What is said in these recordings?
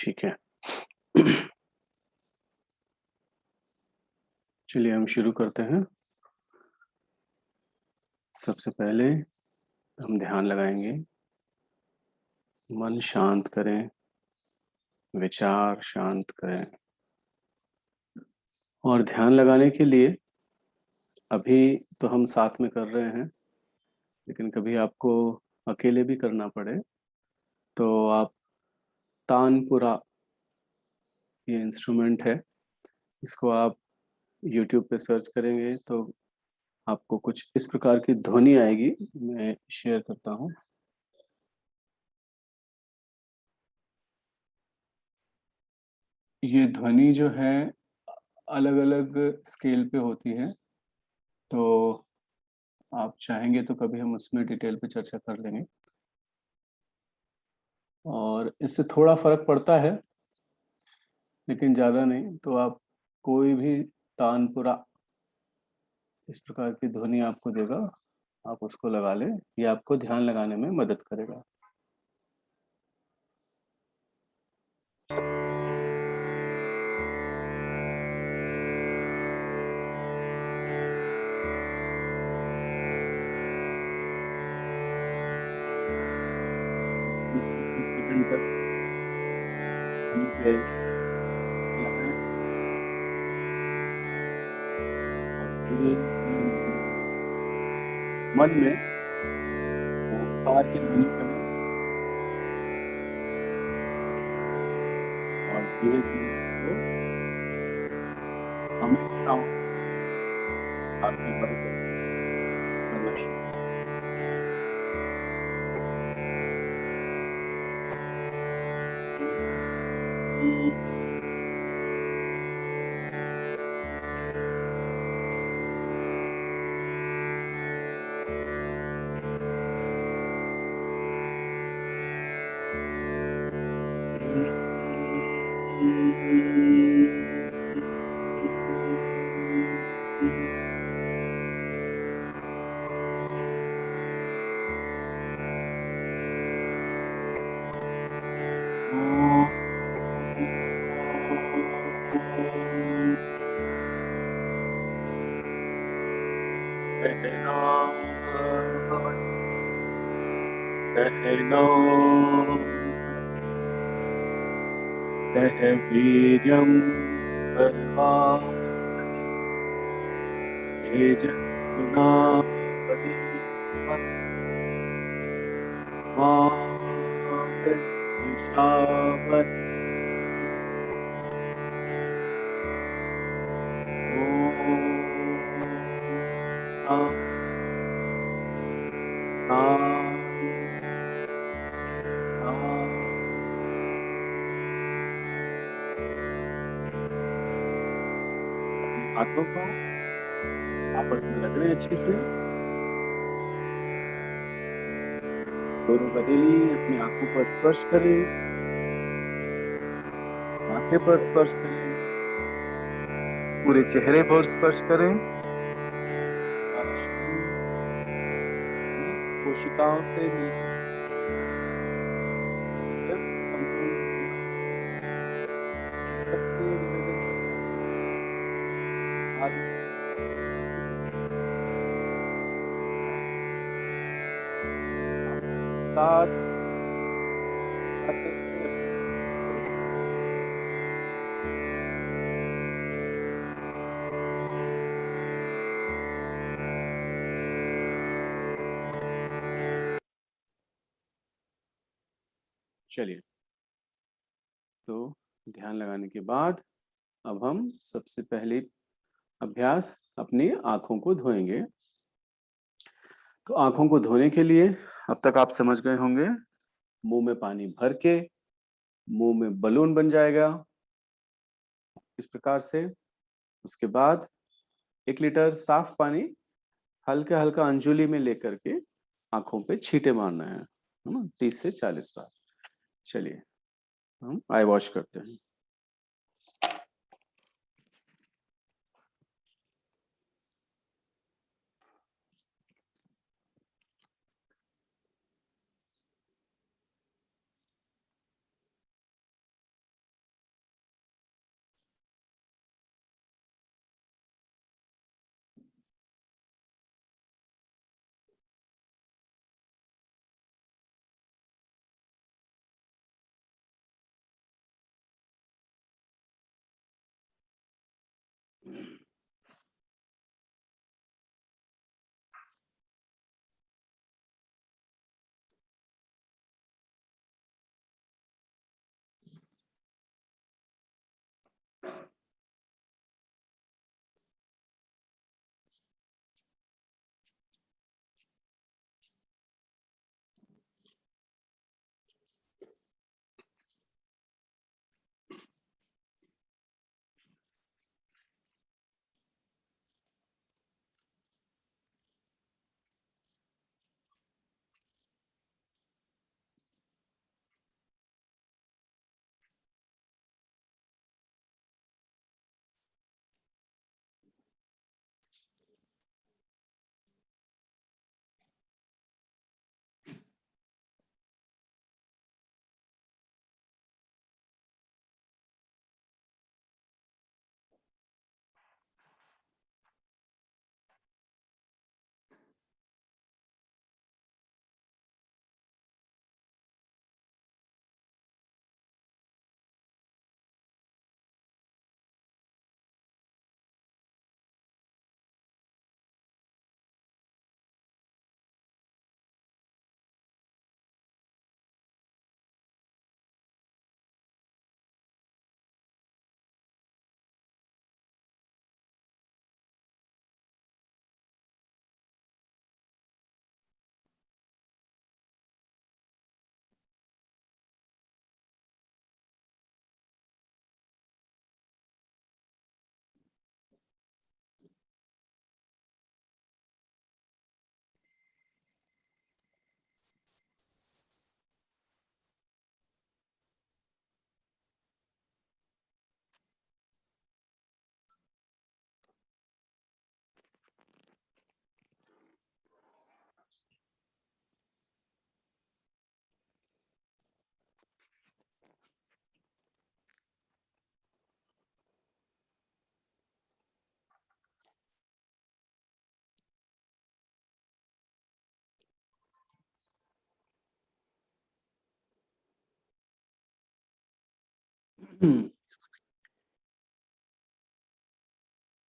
ठीक है। चलिए हम शुरू करते हैं। सबसे पहले हम ध्यान लगाएंगे, मन शांत करें, विचार शांत करें। और ध्यान लगाने के लिए अभी तो हम साथ में कर रहे हैं, लेकिन कभी आपको अकेले भी करना पड़े तो आप तानपुरा, ये इंस्ट्रूमेंट है, इसको आप यूट्यूब पे सर्च करेंगे तो आपको कुछ इस प्रकार की ध्वनि आएगी। मैं शेयर करता हूँ। ये ध्वनि जो है अलग अलग स्केल पे होती है, तो आप चाहेंगे तो कभी हम उसमें डिटेल पे चर्चा कर लेंगे। और इससे थोड़ा फर्क पड़ता है, लेकिन ज़्यादा नहीं। तो आप कोई भी तानपुरा इस प्रकार की ध्वनि आपको देगा, आप उसको लगा लें। ये आपको ध्यान लगाने में मदद करेगा। सेकंड तक वहीं पे लगाएं और धीरे धीरे मन में ओंकार की ध्वनि करें और धीरे धीरे इसको हमें साउंड साथ में बंद करना शुरू करें। सह वीर्यं कर्वावहै तेजस्विनावधीतमस्तु मा विद्विषावहै। ओम शांति अपने हाथों को आपस में रगड़ें अच्छे से। दोनों हथेली अपनी आंखों पर स्पर्श करें, माथे पर स्पर्श करें, पूरे चेहरे पर स्पर्श करें। हमारा शरीर कोशिकाओं से मिलकर संपूर्ण होना। सबसे निवेदन करता हूँ, आदि साथ करते हुए चलिए। तो ध्यान लगाने के बाद अब हम सबसे पहले अभ्यास अपनी आंखों को धोएंगे। तो आंखों को धोने के लिए अब तक आप समझ गए होंगे, मुंह में पानी भर के मुंह में बलून बन जाएगा इस प्रकार से। उसके बाद 1 लीटर साफ पानी हल्का हल्का अंजुली में लेकर के आंखों पे छींटे मारना है ना, 30 से 40 बार। चलिए हम आई वॉश करते हैं।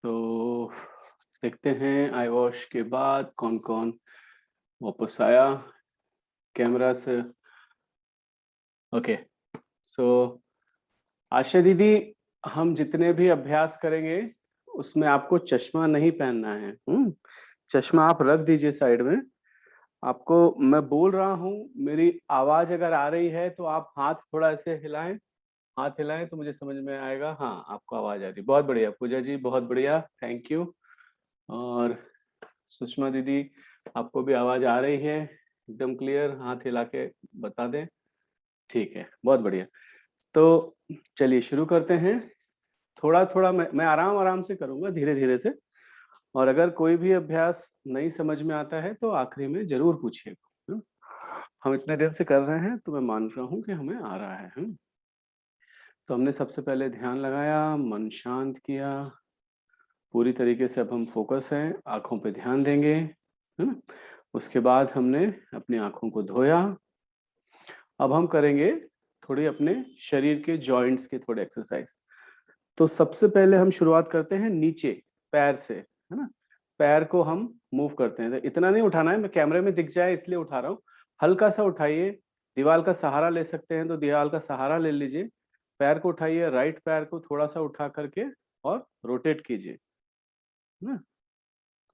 तो देखते हैं आई वॉश के बाद कौन कौन वापस आया कैमरा से। ओके, सो आशा दीदी, हम जितने भी अभ्यास करेंगे उसमें आपको चश्मा नहीं पहनना है। चश्मा आप रख दीजिए साइड में। आपको मैं बोल रहा हूँ, मेरी आवाज अगर आ रही है तो आप हाथ थोड़ा ऐसे हिलाएं। हाथ हिलाएं तो मुझे समझ में आएगा। हाँ, आपको आवाज आ रही। बहुत बढ़िया पूजा जी, बहुत बढ़िया, थैंक यू। और सुषमा दीदी, आपको भी आवाज आ रही है एकदम क्लियर? हाथ हिला के बता दें। ठीक है, बहुत बढ़िया। तो चलिए शुरू करते हैं। थोड़ा थोड़ा मैं आराम आराम से करूंगा, धीरे धीरे से। और अगर कोई भी अभ्यास नहीं समझ में आता है तो आखिरी में जरूर पूछिएगा। हम इतने देर से कर रहे हैं तो मैं मान रहा हूँ कि हमें आ रहा है। तो हमने सबसे पहले ध्यान लगाया, मन शांत किया पूरी तरीके से। अब हम फोकस हैं, आंखों पे ध्यान देंगे, है ना। उसके बाद हमने अपनी आंखों को धोया। अब हम करेंगे थोड़ी अपने शरीर के जॉइंट्स के थोड़े एक्सरसाइज। तो सबसे पहले हम शुरुआत करते हैं नीचे, पैर से, है ना। पैर को हम मूव करते हैं। तो इतना नहीं उठाना है, मैं कैमरे में दिख जाए इसलिए उठा रहा हूँ। हल्का सा उठाइए। दीवार का सहारा ले सकते हैं तो दीवार का सहारा ले लीजिए। पैर को उठाइए, राइट पैर को थोड़ा सा उठा करके और रोटेट कीजिए, है ना।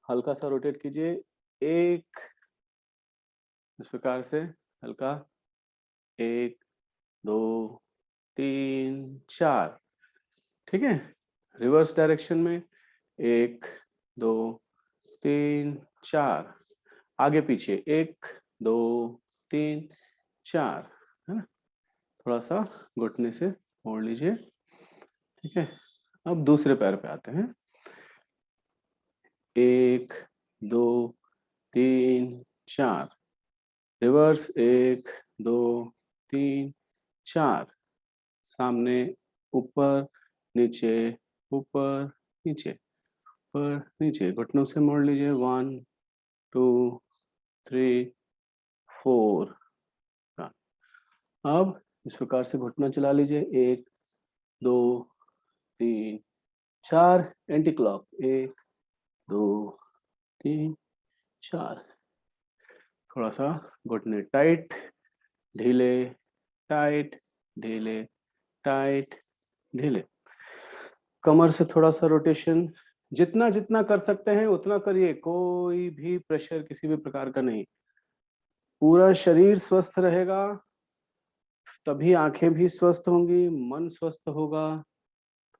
हल्का सा रोटेट कीजिए। एक, इस प्रकार से हल्का। एक, दो, तीन, चार। ठीक है। रिवर्स डायरेक्शन में। एक, दो, तीन, चार। आगे पीछे। एक, दो, तीन, चार, है ना। थोड़ा सा घुटने से मोड़ लीजिए। ठीक है। अब दूसरे पैर पे आते हैं। एक, दो, तीन, चार। रिवर्स। एक, दो, तीन, चार। सामने, ऊपर, नीचे, ऊपर, नीचे, ऊपर, नीचे। घुटनों से मोड़ लीजिए। One, two, three, four. अब इस प्रकार से घुटना चला लीजिए। एक, दो, तीन, चार। Anti clock. एक, दो, तीन, चार। थोड़ा सा घुटने टाइट, ढीले, टाइट, ढीले, टाइट, ढीले। कमर से थोड़ा सा रोटेशन। जितना जितना कर सकते हैं उतना करिए, कोई भी प्रेशर किसी भी प्रकार का नहीं। पूरा शरीर स्वस्थ रहेगा तभी आंखें भी स्वस्थ होंगी, मन स्वस्थ होगा।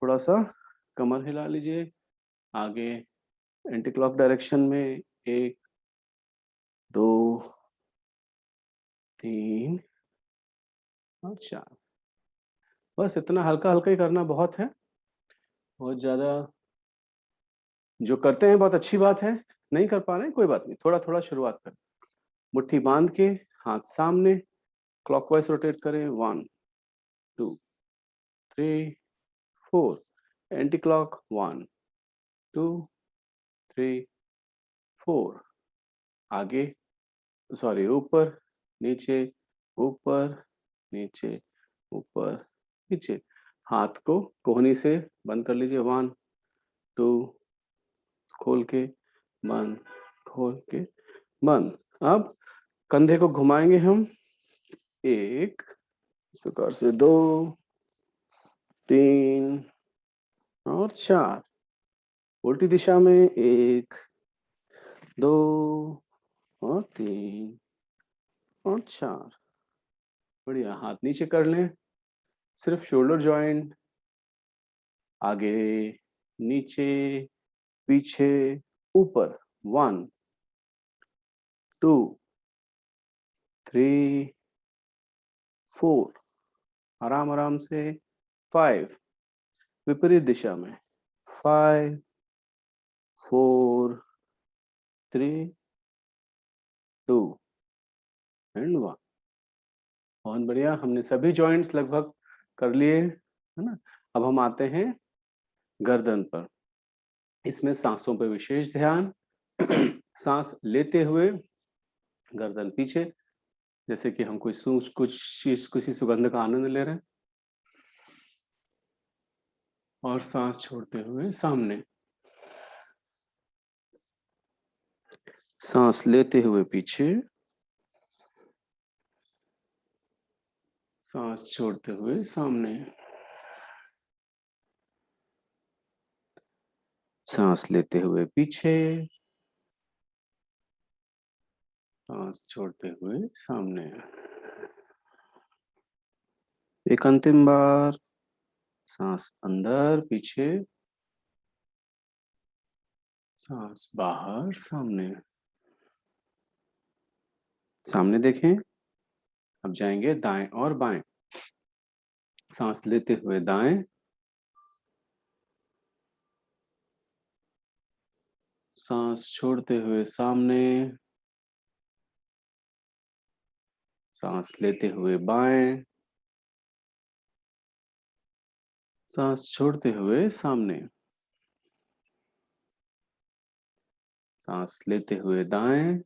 थोड़ा सा कमर हिला लीजिए आगे, एंटी क्लॉक डायरेक्शन में। एक, दो, तीन और चार। बस इतना हल्का हल्का ही करना बहुत है। बहुत ज्यादा जो करते हैं बहुत अच्छी बात है, नहीं कर पा रहे हैं कोई बात नहीं, थोड़ा थोड़ा शुरुआत करें। मुट्ठी बांध के, हाथ सामने, क्लॉकवाइज रोटेट करें। One, two, three, four. Anti clock. One, two, three, four. आगे, सॉरी, ऊपर, नीचे, ऊपर, नीचे, ऊपर, नीचे। हाथ को कोहनी से बंद कर लीजिए। वन, टू, खोल के, बंद, खोल के, बंद। अब कंधे को घुमाएंगे हम। एक, इस प्रकार से, दो, तीन और चार। उल्टी दिशा में। एक, दो और तीन और चार। बढ़िया। हाथ नीचे कर लें। सिर्फ शोल्डर जॉइंट, आगे, नीचे, पीछे, ऊपर। One, two, three, four. आराम आराम से। फाइव, विपरीत दिशा में। Five, four, three, two and one. बहुत बढ़िया, हमने सभी जॉइंट्स लगभग कर लिए, है ना। अब हम आते हैं गर्दन पर। इसमें सांसों पर विशेष ध्यान। सांस लेते हुए गर्दन पीछे, जैसे कि हम कोई कुछ चीज, किसी सुगंध का आनंद ले रहे हैं। और सांस छोड़ते हुए सामने। सांस लेते हुए पीछे, सांस छोड़ते हुए सामने। सांस लेते हुए पीछे, सांस छोड़ते हुए सामने। एक अंतिम बार, सांस अंदर पीछे, सांस बाहर सामने। सामने देखें। अब जाएंगे दाएं और बाएं। सांस लेते हुए दाएं, सांस छोड़ते हुए सामने, सांस लेते हुए बाएं, सांस छोड़ते हुए सामने। सांस लेते हुए दाएं,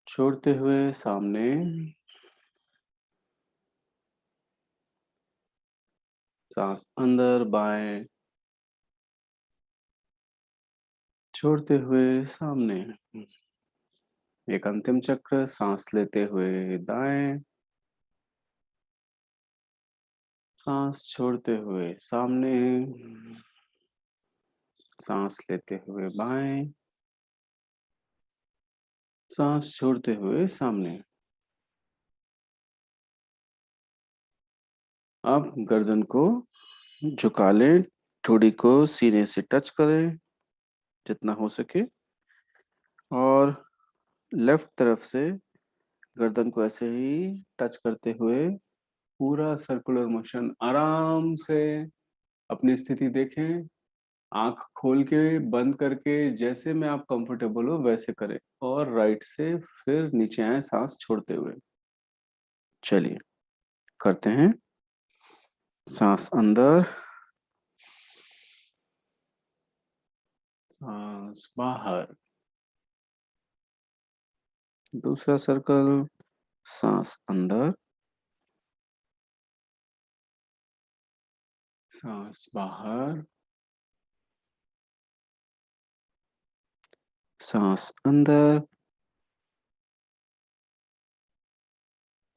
छोड़ते हुए सामने। सांस अंदर बाएं, छोड़ते हुए सामने। एक अंतिम चक्र, सांस लेते हुए दाएं, सांस छोड़ते हुए सामने, सांस लेते हुए बाएं, सांस छोड़ते हुए सामने। अब गर्दन को झुका लें, ठोड़ी को सीने से टच करें जितना हो सके, और लेफ्ट तरफ से गर्दन को ऐसे ही टच करते हुए पूरा सर्कुलर मोशन आराम से अपनी स्थिति देखें। आंख खोल के बंद करके जैसे में आप कंफर्टेबल हो वैसे करें, और राइट से फिर नीचे आए सांस छोड़ते हुए। चलिए करते हैं। सांस अंदर, सांस बाहर। दूसरा सर्कल, सांस अंदर, सांस बाहर, सांस अंदर,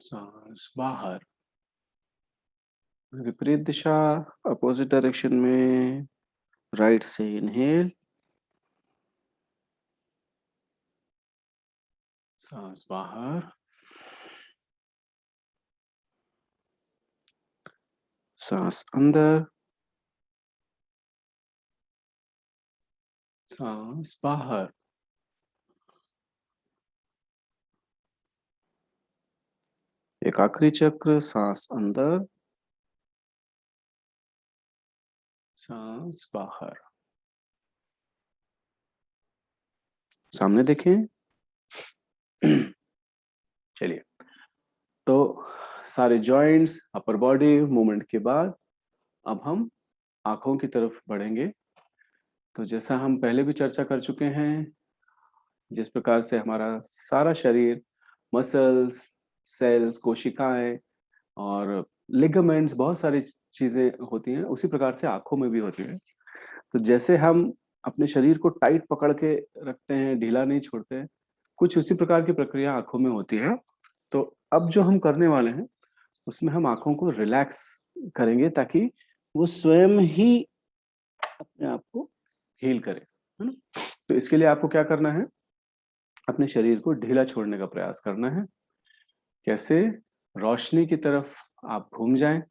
सांस बाहर। विपरीत दिशा, अपोजिट डायरेक्शन में। राइट से इनहेल, सांस बाहर, सांस अंदर, सांस बाहर। एक आखिरी चक्र, सांस अंदर, सांस बाहर। सामने देखें। चलिए, तो सारे जॉइंट्स, अपर बॉडी मूवमेंट के बाद अब हम आंखों की तरफ बढ़ेंगे। तो जैसा हम पहले भी चर्चा कर चुके हैं, जिस प्रकार से हमारा सारा शरीर, मसल्स, सेल्स, कोशिकाएं और लिगामेंट्स, बहुत सारी चीजें होती हैं, उसी प्रकार से आंखों में भी होती है। तो जैसे हम अपने शरीर को टाइट पकड़ के रखते हैं, ढीला नहीं छोड़ते हैं, कुछ उसी प्रकार की प्रक्रिया आंखों में होती है। तो अब जो हम करने वाले हैं उसमें हम आंखों को रिलैक्स करेंगे ताकि वो स्वयं ही अपने आप को हील करे, है ना। तो इसके लिए आपको क्या करना है, अपने शरीर को ढीला छोड़ने का प्रयास करना है। कैसे? रोशनी की तरफ आप घूम जाएं।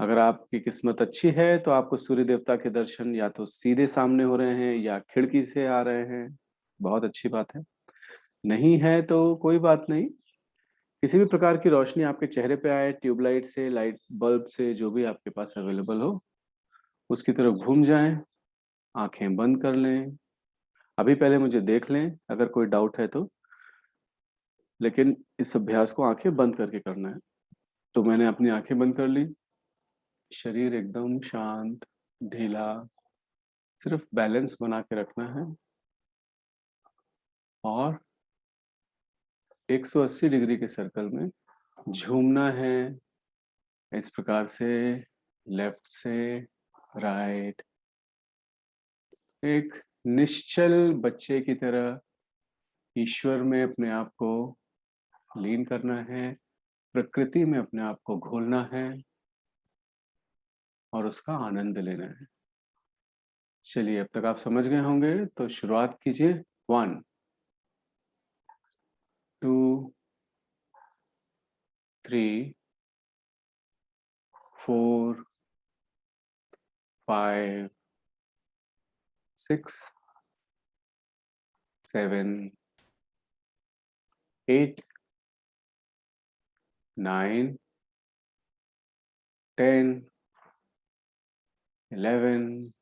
अगर आपकी किस्मत अच्छी है तो आपको सूर्य देवता के दर्शन या तो सीधे सामने हो रहे हैं या खिड़की से आ रहे हैं, बहुत अच्छी बात है। नहीं है तो कोई बात नहीं, किसी भी प्रकार की रोशनी आपके चेहरे पे आए, ट्यूबलाइट से, लाइट बल्ब से, जो भी आपके पास अवेलेबल हो, उसकी तरफ घूम जाएं। आंखें बंद कर लें। अभी पहले मुझे देख लें अगर कोई डाउट है तो, लेकिन इस अभ्यास को आंखें बंद करके करना है। तो मैंने अपनी आंखें बंद कर ली, शरीर एकदम शांत, ढीला, सिर्फ बैलेंस बना के रखना है और 180 डिग्री के सर्कल में झूमना है, इस प्रकार से लेफ्ट से राइट, एक निश्चल बच्चे की तरह ईश्वर में अपने आप को लीन करना है, प्रकृति में अपने आप को घोलना है और उसका आनंद लेना है। चलिए, अब तक आप समझ गए होंगे, तो शुरुआत कीजिए। 1 2 3 4 5 6 7 8 9 10 11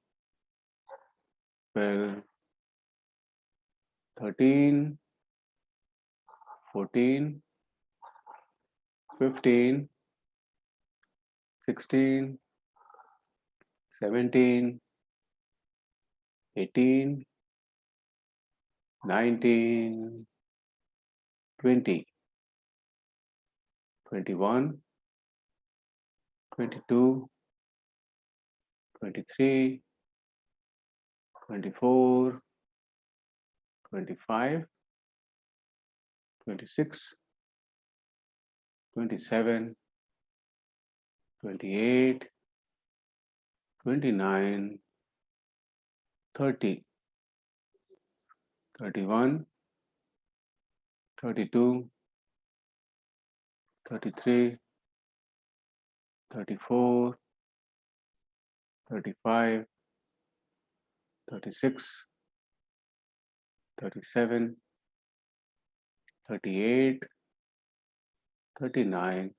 12 13 14 15 16 17 18 19 20 21 22 23 24 25 26 27 28 29 30 31 32 33 34 35 36 37 38 39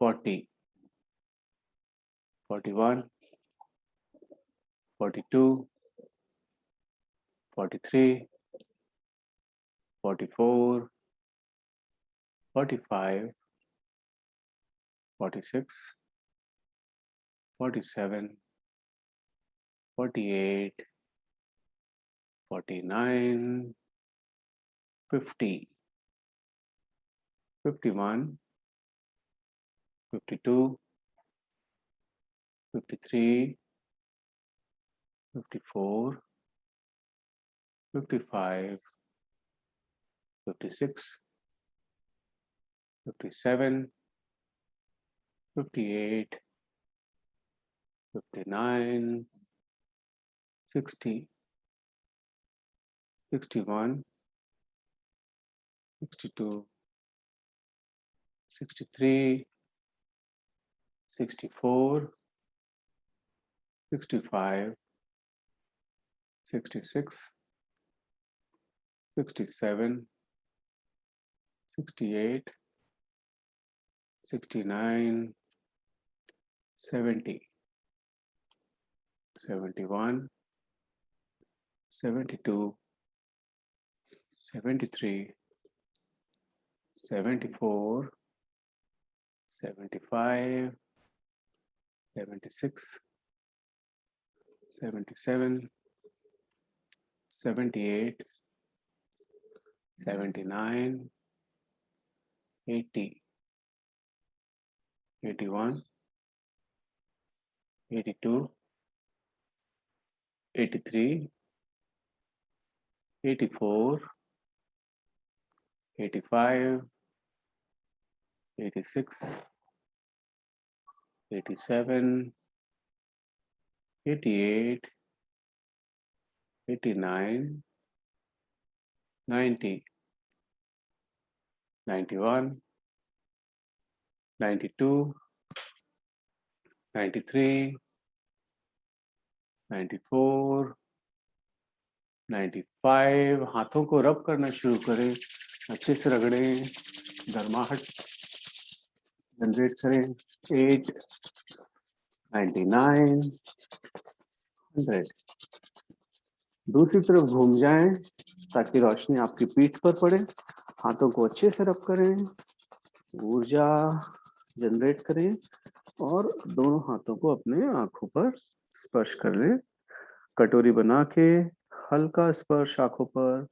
40 41 42 43 44 45 46 47 48 49 50 51 52 53 54 55 56 57 58 59 60 61 62 63 64 65 66 67 68 69 70 71 72 73 74 75 76 77 78 79 80 81 82 83 84 85 86 87 88 89 90 91 92 93 94 95। हाथों को रब करना शुरू करें, अच्छे से रगड़ें, गर्माहट जनरेट करें। 8 99 100। दूसरी तरफ घूम जाएं ताकि रोशनी आपकी पीठ पर पड़े। हाथों को अच्छे से रब करें, ऊर्जा जनरेट करें और दोनों हाथों को अपने आंखों पर स्पर्श कर लें। कटोरी बना के हल्का स्पर्श आंखों पर,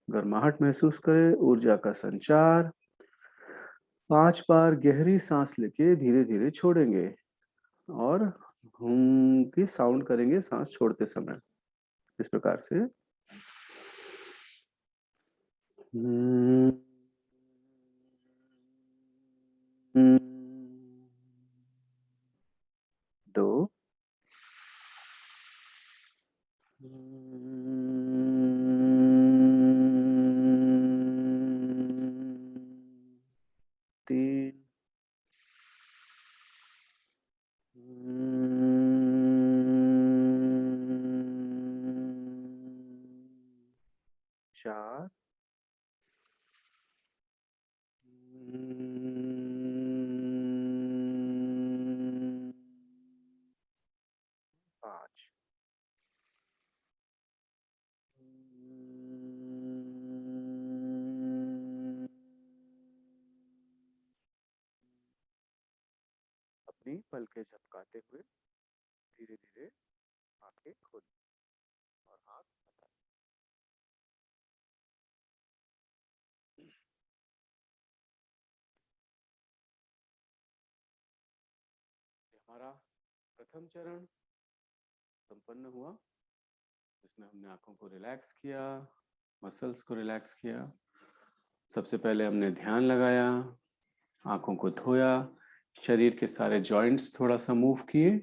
गर्माहट महसूस करें, ऊर्जा का संचार। 5 बार गहरी सांस लेके धीरे धीरे छोड़ेंगे और हम की साउंड करेंगे सांस छोड़ते समय इस प्रकार से। दो, 3, 4, 5। अपनी पलकें झपकाते हुए धीरे धीरे आंखें खोल और हाथ हटा। हमारा प्रथम चरण संपन्न हुआ, जिसमें हमने आंखों को रिलैक्स किया, मसल्स को रिलैक्स किया। सबसे पहले हमने ध्यान लगाया, आंखों को धोया, शरीर के सारे जॉइंट्स थोड़ा सा मूव किए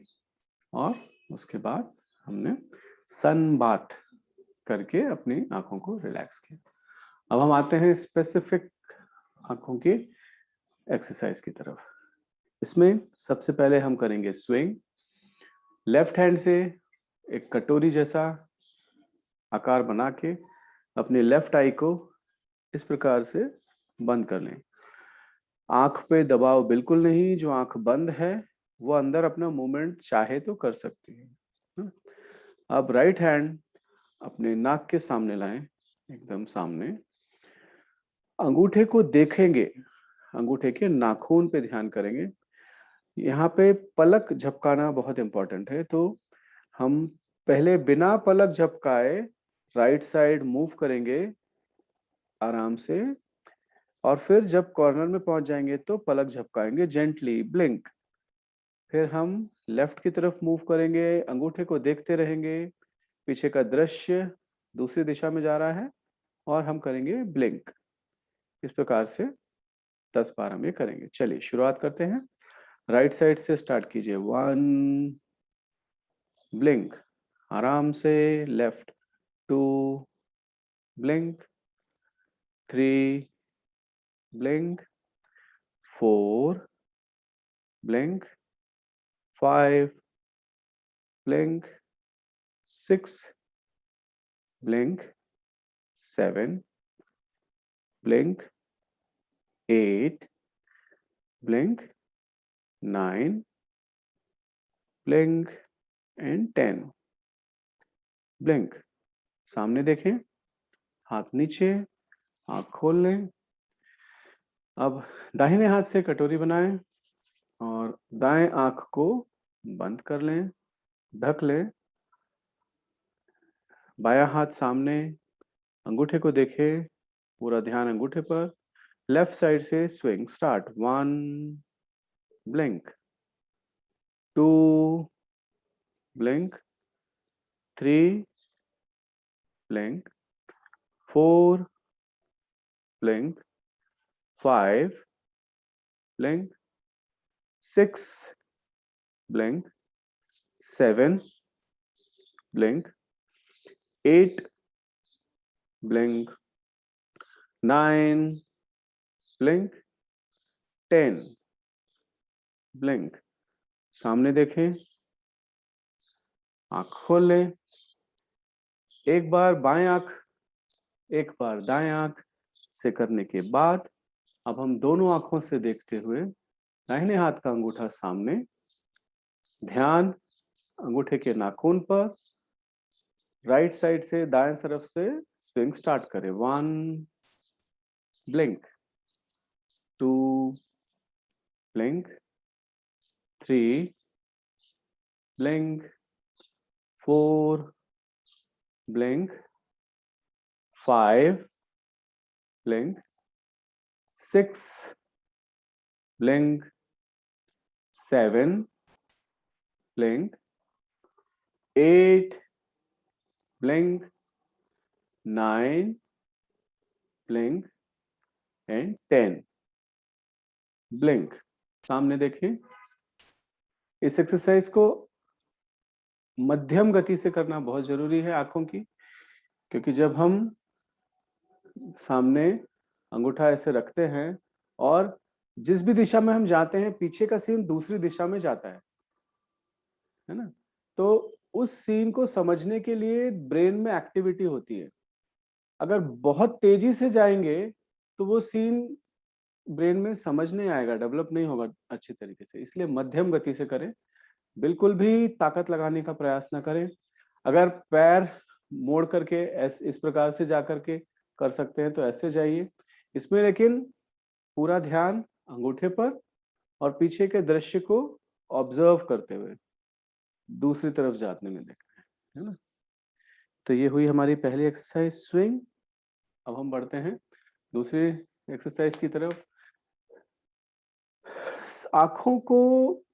और उसके बाद हमने सन बाथ करके अपनी आंखों को रिलैक्स किया। अब हम आते हैं स्पेसिफिक आंखों की एक्सरसाइज की तरफ। इसमें सबसे पहले हम करेंगे स्विंग। लेफ्ट हैंड से एक कटोरी जैसा आकार बना के अपनी लेफ्ट आई को इस प्रकार से बंद कर लें। आंख पे दबाव बिल्कुल नहीं, जो आंख बंद है वो अंदर अपना मूवमेंट चाहे तो कर सकती है। अब राइट हैंड अपने नाक के सामने लाएं, एकदम सामने। अंगूठे को देखेंगे, अंगूठे के नाखून पे ध्यान करेंगे। यहाँ पे पलक झपकाना बहुत इंपॉर्टेंट है, तो हम पहले बिना पलक झपकाए राइट साइड मूव करेंगे आराम से, और फिर जब कॉर्नर में पहुंच जाएंगे तो पलक झपकाएंगे, जेंटली ब्लिंक। फिर हम लेफ्ट की तरफ मूव करेंगे, अंगूठे को देखते रहेंगे, पीछे का दृश्य दूसरी दिशा में जा रहा है और हम करेंगे ब्लिंक। इस प्रकार से 10 बार हम ये करेंगे। चलिए शुरुआत करते हैं। राइट साइड से स्टार्ट कीजिए। 1 ब्लिंक, आराम से left. 2 blink, 3 blink, 4 blink, 5 blink, 6 blink, 7 blink, 8 blink, 9 blink and 10 blink। सामने देखें, हाथ नीचे, आंख खोल लें। अब दाहिने हाथ से कटोरी बनाएं और दाएं आंख को बंद कर लें, ढक लें। बायां हाथ सामने, अंगूठे को देखें, पूरा ध्यान अंगूठे पर। लेफ्ट साइड से swing start. 1 blink, 2 blink, 3 blink, 4 blink, 5 blink, 6 blink, 7 blink, 8 blink, 9 blink, 10 blink। सामने देखें, आंख खोल लें। एक बार बाएं आंख, एक बार दाएं आंख से करने के बाद अब हम दोनों आंखों से देखते हुए दाहिने हाथ का अंगूठा सामने, ध्यान अंगूठे के नाखून पर। राइट साइड से दाएं तरफ से स्विंग स्टार्ट करें। 1 blink, 2 blink, 3 blink, 4 blink, 5 blink, 6 blink, 7, blink, 8, blink, 9, blink and 10, blink. सामने देखिए, इस एक्सरसाइज को मध्यम गति से करना बहुत जरूरी है आंखों की, क्योंकि जब हम सामने अंगूठा ऐसे रखते हैं और जिस भी दिशा में हम जाते हैं पीछे का सीन दूसरी दिशा में जाता है ना। तो उस सीन को समझने के लिए ब्रेन में एक्टिविटी होती है। अगर बहुत तेजी से जाएंगे तो वो सीन ब्रेन में समझ नहीं आएगा, डेवलप नहीं होगा अच्छी तरीके से। इसलिए मध्यम गति से करें, बिल्कुल भी ताकत लगाने का प्रयास ना करें। अगर पैर मोड़ करके इस प्रकार से जा करके कर सकते हैं तो ऐसे जाइए। इसमें लेकिन पूरा ध्यान अंगूठे पर और पीछे के दृश्य को ऑब्जर्व करते हुए दूसरी तरफ जाने में देखना है ना। तो ये हुई हमारी पहली एक्सरसाइज स्विंग। अब हम बढ़ते हैं दूसरी एक्सरसाइज की तरफ। आंखों को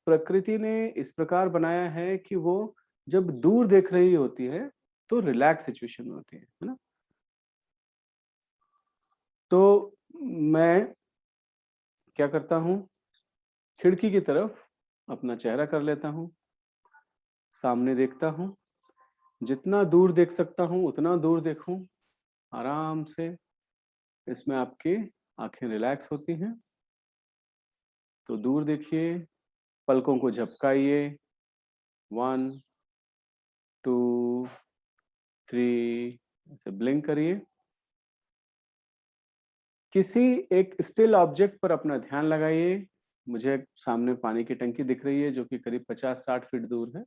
प्रकृति ने इस प्रकार बनाया है कि वो जब दूर देख रही होती है तो रिलैक्स सिचुएशन में होती है ना। तो मैं क्या करता हूं, खिड़की की तरफ अपना चेहरा कर लेता हूं, सामने देखता हूं, जितना दूर देख सकता हूं उतना दूर देखूं आराम से। इसमें आपकी आंखें रिलैक्स होती हैं। तो दूर देखिए, पलकों को झपकाइए, 1, 2, 3, ऐसे ब्लिंक करिए। किसी एक स्टिल ऑब्जेक्ट पर अपना ध्यान लगाइए। मुझे सामने पानी की टंकी दिख रही है जो कि करीब 50-60 फीट दूर है।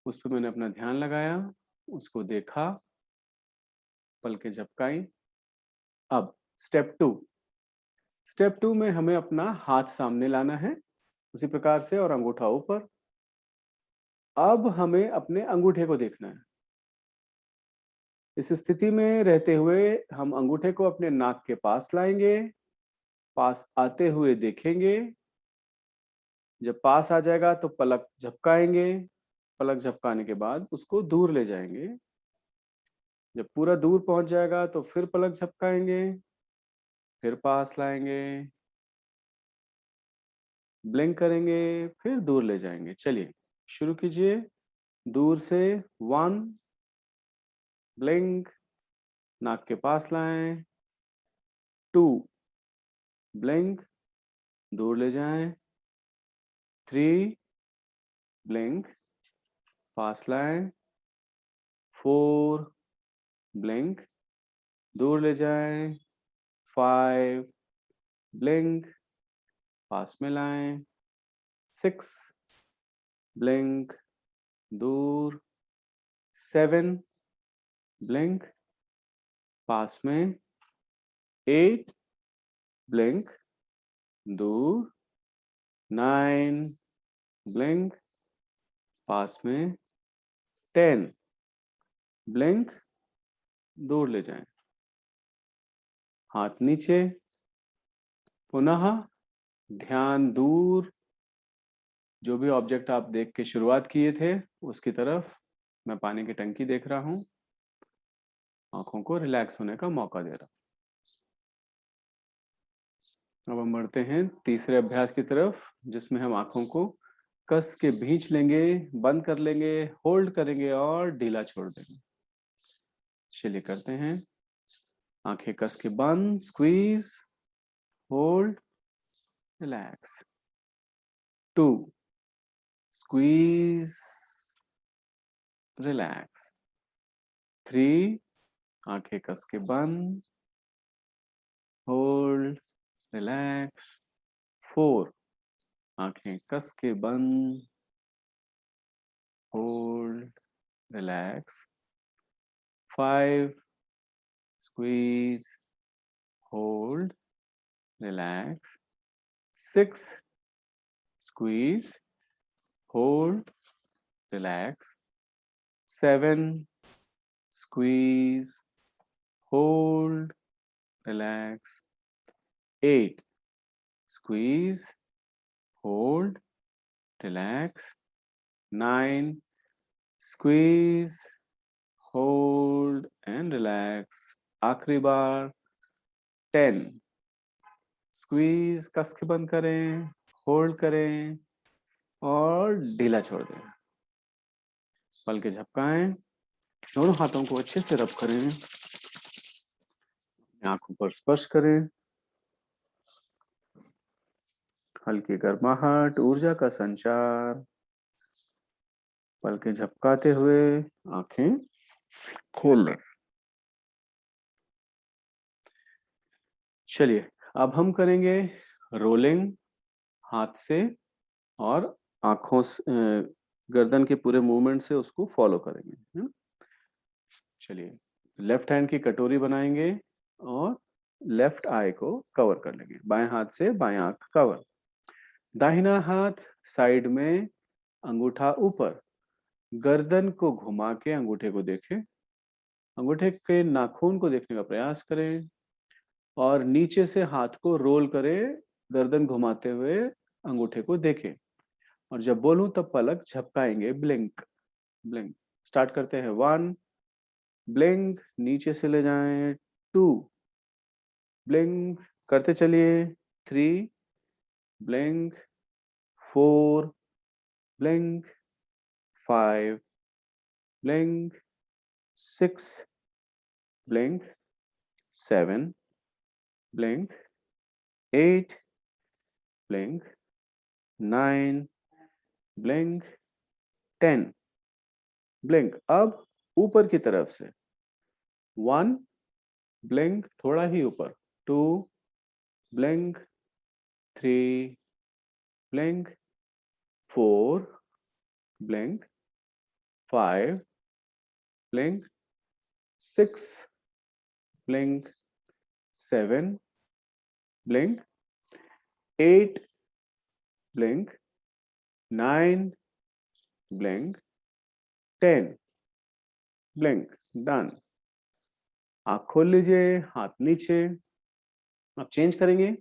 उस पर मैंने अपना ध्यान लगाया, उसको देखा, पलकें झपकाई। अब स्टेप टू में हमें अपना हाथ सामने लाना है उसी प्रकार से और अंगूठा ऊपर। अब हमें अपने अंगूठे को देखना है। इस स्थिति में रहते हुए हम अंगूठे को अपने नाक के पास लाएंगे, पास आते हुए देखेंगे। जब पास आ जाएगा तो पलक झपकाएंगे, पलक झपकाने के बाद उसको दूर ले जाएंगे। जब पूरा दूर पहुंच जाएगा तो फिर पलक झपकाएंगे, फिर पास लाएंगे, ब्लिंक करेंगे, फिर दूर ले जाएंगे। चलिए शुरू कीजिए। दूर से 1, ब्लिंक, नाक के पास लाएं, 2, ब्लिंक, दूर ले जाएं, 3, ब्लिंक, पास लाएं, 4, ब्लिंक, दूर ले जाएं, 5, ब्लिंक, पास में लाएं, 6, ब्लिंक, दूर, 7, ब्लिंक, पास में, 8, ब्लिंक, दूर, 9, ब्लिंक, पास में, 10, ब्लिंक, दूर ले जाएं। हाथ नीचे, पुनः ध्यान दूर, जो भी ऑब्जेक्ट आप देख के शुरुआत किए थे उसकी तरफ। मैं पानी की टंकी देख रहा हूं, आंखों को रिलैक्स होने का मौका दे रहा हूं। अब हम बढ़ते हैं तीसरे अभ्यास की तरफ, जिसमें हम आंखों को कस के भींच लेंगे, बंद कर लेंगे, होल्ड करेंगे और ढीला छोड़ देंगे। चलिए करते हैं। आंखें कस के बंद, squeeze, hold, relax, 2, squeeze, relax, 3, आंखें कस के बंद, होल्ड, रिलैक्स, 4, आंखें कस के बंद, hold, relax, 5, squeeze, hold, relax, 6, squeeze, hold, relax, 7, squeeze, hold, relax, 8, squeeze, hold, relax. 9, squeeze, hold and relax. आखिरी बार 10, स्क्वीज कस के बंद करें, होल्ड करें और ढीला छोड़ दें। पल के झपकाएं, दोनों हाथों को अच्छे से रब करें, आंखों पर स्पर्श करें। हल्की गर्माहट, ऊर्जा का संचार। पल के झपकाते हुए आंखें खोल लें। चलिए अब हम करेंगे रोलिंग हाथ से और आंखों से, गर्दन के पूरे मूवमेंट से उसको फॉलो करेंगे। चलिए लेफ्ट हैंड की कटोरी बनाएंगे और लेफ्ट आई को कवर कर लेंगे। बाएं हाथ से बाएं आंख कवर, दाहिना हाथ साइड में, अंगूठा ऊपर, गर्दन को घुमा के अंगूठे को देखें, अंगूठे के नाखून को देखने का प्रयास करें और नीचे से हाथ को रोल करें, गर्दन घुमाते हुए अंगूठे को देखें। और जब बोलूं तब पलक झपकाएंगे, ब्लिंक ब्लिंक। स्टार्ट करते हैं। 1, ब्लिंक, नीचे से ले जाएं। 2, ब्लिंक करते चलिए। 3, blink. 4, blink. 5, blink. 6, blink. 7, blink. 8, blink. 9, blink. 10, blink. अब ऊपर की तरफ से 1, ब्लिंक, थोड़ा ही ऊपर। 2, blink. 3, blink. 4, blink. 5, blink. 6, blink. 7, blink. 8, blink. 9, blink. 10, blink. Done. आँख खोल लीजिए, हाथ नीचे। अब चेंज करेंगे।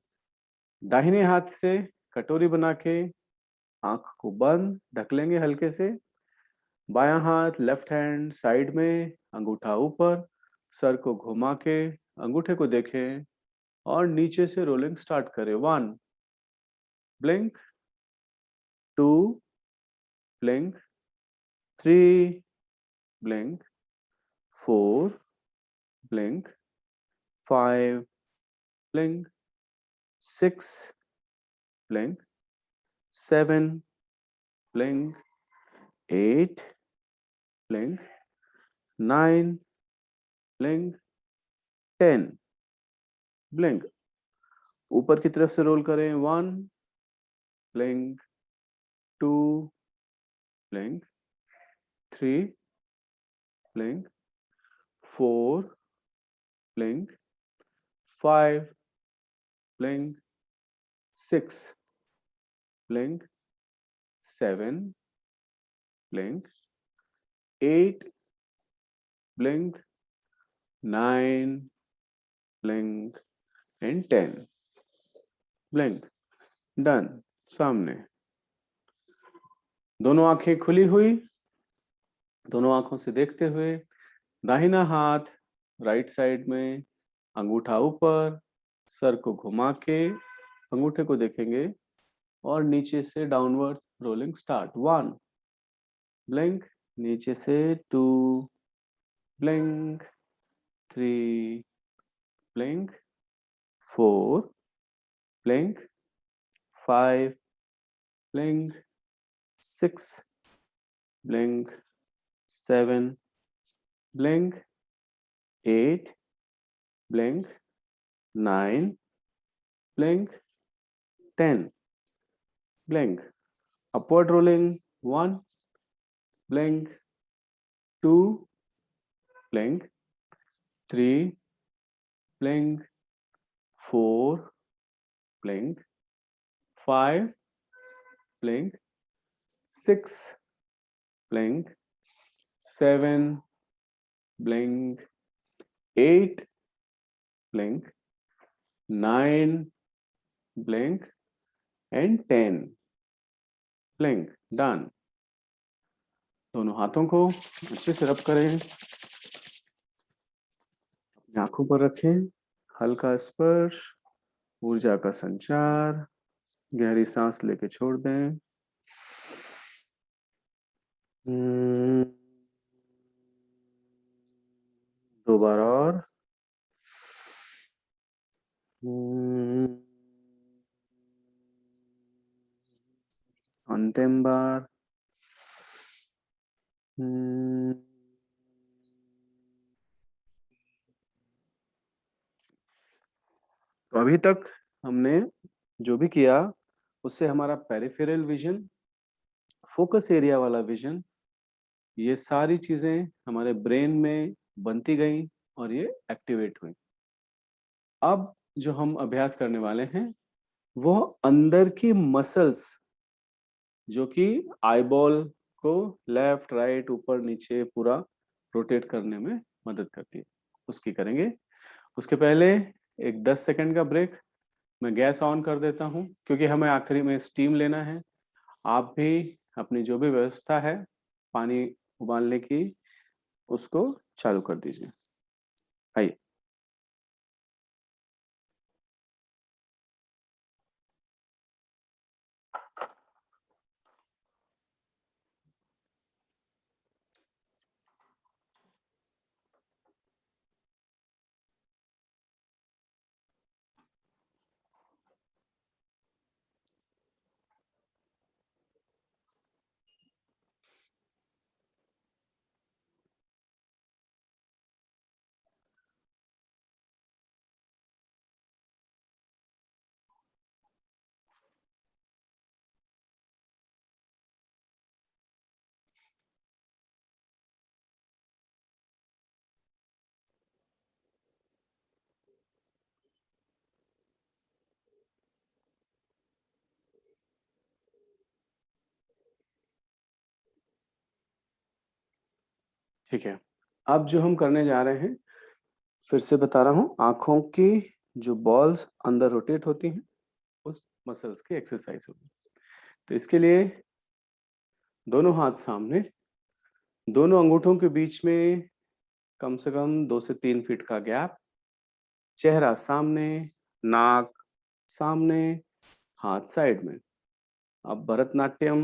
दाहिने हाथ से कटोरी बना के आँख को बंद ढक लेंगे हल्के से। बायां हाथ लेफ्ट हैंड साइड में, अंगूठा ऊपर, सर को घुमा के अंगूठे को देखें और नीचे से रोलिंग स्टार्ट करें। 1, blink. 2, blink. 3, blink. 4, blink. 5, blink. 6, blink. 7, blink. 8, blink. 9, blink. 10, blink. ऊपर की तरफ से रोल करें। 1, blink. 2, blink. 3, blink. 4, blink. 5, blink. 6, blink. 7, blink. 8, blink. 9, blink. and 10, blink. Done. सामने दोनों आंखें खुली हुई, दोनों आंखों से देखते हुए दाहिना हाथ राइट साइड में, अंगूठा ऊपर, सर को घुमा के अंगूठे को देखेंगे और नीचे से डाउनवर्ड रोलिंग स्टार्ट। 1, ब्लिंक, नीचे से। 2, blink. 3, blink. 4, blink. 5, blink. 6, blink. 7, blink. 8, blink. 9, blink. 10, blink. Upward rolling. 1, blink. 2, blink. 3, blink. 4, blink. 5, blink. 6, blink. 7, blink. 8, blink. 9, blink. and 10. Blink. Done. दोनों हाथों को अच्छे से रब करें, अपनी आंखों पर रखें, हल्का स्पर्श, ऊर्जा का संचार, गहरी सांस लेके छोड़ दें। दो बार और। अंतिम बार। तो अभी तक हमने जो भी किया उससे हमारा पेरिफेरल विजन, फोकस एरिया वाला विजन, ये सारी चीजें हमारे ब्रेन में बनती गई और ये एक्टिवेट हुई। अब जो हम अभ्यास करने वाले हैं वो अंदर की मसल्स जो कि आईबॉल को लेफ्ट राइट ऊपर नीचे पूरा रोटेट करने में मदद करती है, उसकी करेंगे। उसके पहले एक 10 सेकंड का ब्रेक। मैं गैस ऑन कर देता हूँ क्योंकि हमें आखिरी में स्टीम लेना है। आप भी अपनी जो भी व्यवस्था है पानी उबालने की उसको चालू कर दीजिए। आइए। ठीक है, अब जो हम करने जा रहे हैं फिर से बता रहा हूँ, आंखों की जो बॉल्स अंदर रोटेट होती हैं उस मसल्स की एक्सरसाइज होगी। तो इसके लिए दोनों हाथ सामने, दोनों अंगूठों के बीच में कम से कम 2 से 3 फीट का गैप, चेहरा सामने, नाक सामने, हाथ साइड में। अब भरतनाट्यम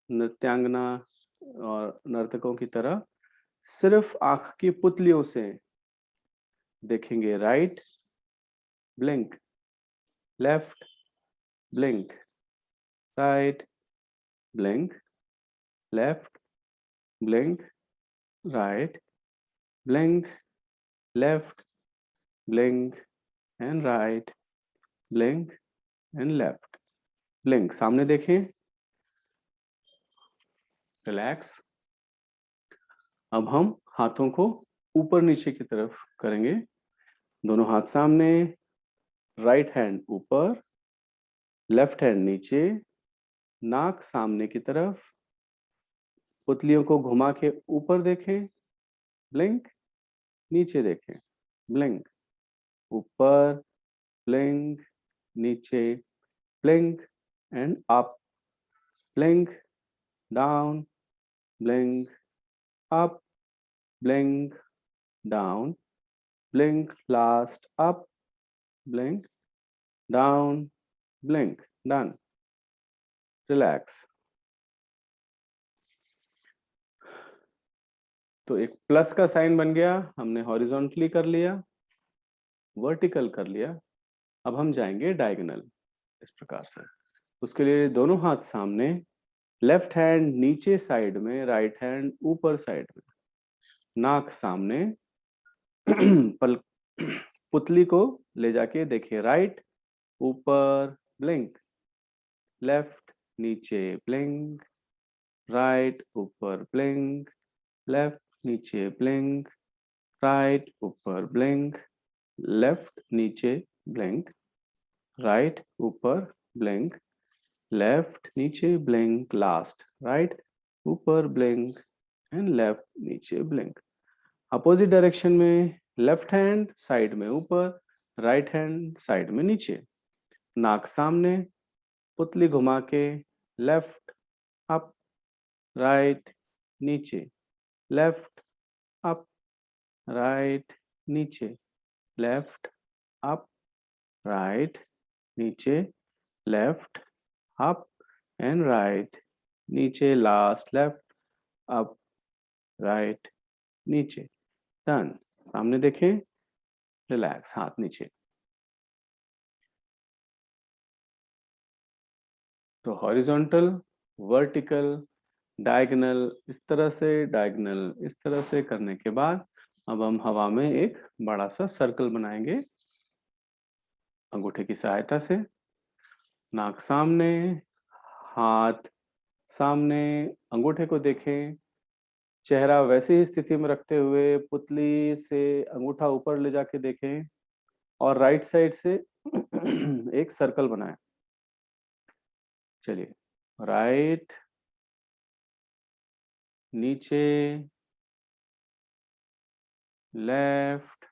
नृत्यांगना और नर्तकों की तरह सिर्फ आंख की पुतलियों से देखेंगे। Right blink, left blink, right blink, left blink, right blink, left blink and right blink and left blink। सामने देखें, रिलैक्स। अब हम हाथों को ऊपर नीचे की तरफ करेंगे। दोनों हाथ सामने, राइट हैंड ऊपर, लेफ्ट हैंड नीचे, नाक सामने की तरफ, पुतलियों को घुमा के ऊपर देखें, ब्लिंक, नीचे देखें, ब्लिंक, ऊपर ब्लिंक, नीचे blink and up, blink down, blink up, blink down, blink last up, blink down, blink done। Relax. तो एक प्लस का साइन बन गया, हमने हॉरिजॉन्टली कर लिया, वर्टिकल कर लिया। अब हम जाएंगे डायगोनल इस प्रकार से। उसके लिए दोनों हाथ सामने, लेफ्ट हैंड नीचे साइड में, राइट हैंड ऊपर साइड में, नाक सामने, पल पुतली को ले जाके देखिए, राइट ऊपर ब्लिंक, लेफ्ट नीचे ब्लिंक, राइट ऊपर ब्लिंक, लेफ्ट नीचे ब्लिंक, राइट ऊपर ब्लिंक, लेफ्ट नीचे ब्लिंक, राइट ऊपर ब्लिंक, लेफ्ट नीचे ब्लिंक लास्ट, राइट ऊपर ब्लिंक एंड लेफ्ट नीचे ब्लिंक। अपोजिट डायरेक्शन में लेफ्ट हैंड साइड में ऊपर, राइट हैंड साइड में नीचे, नाक सामने, पुतली घुमा के लेफ्ट अप राइट नीचे, लेफ्ट अप राइट नीचे, लेफ्ट अप राइट नीचे, लेफ्ट अप एंड राइट नीचे, लास्ट लेफ्ट अप राइट नीचे। डन। सामने देखें, रिलैक्स, हाथ नीचे। तो हॉरिजॉन्टल, वर्टिकल, डायगोनल, इस तरह से, डायगोनल इस तरह से करने के बाद अब हम हवा में एक बड़ा सा सर्कल बनाएंगे अंगूठे की सहायता से। नाक सामने, हाथ सामने, अंगूठे को देखें, चेहरा वैसे ही स्थिति में रखते हुए पुतली से अंगूठा ऊपर ले जाके देखें और राइट साइड से एक सर्कल बनाएं। चलिए, राइट नीचे, लेफ्ट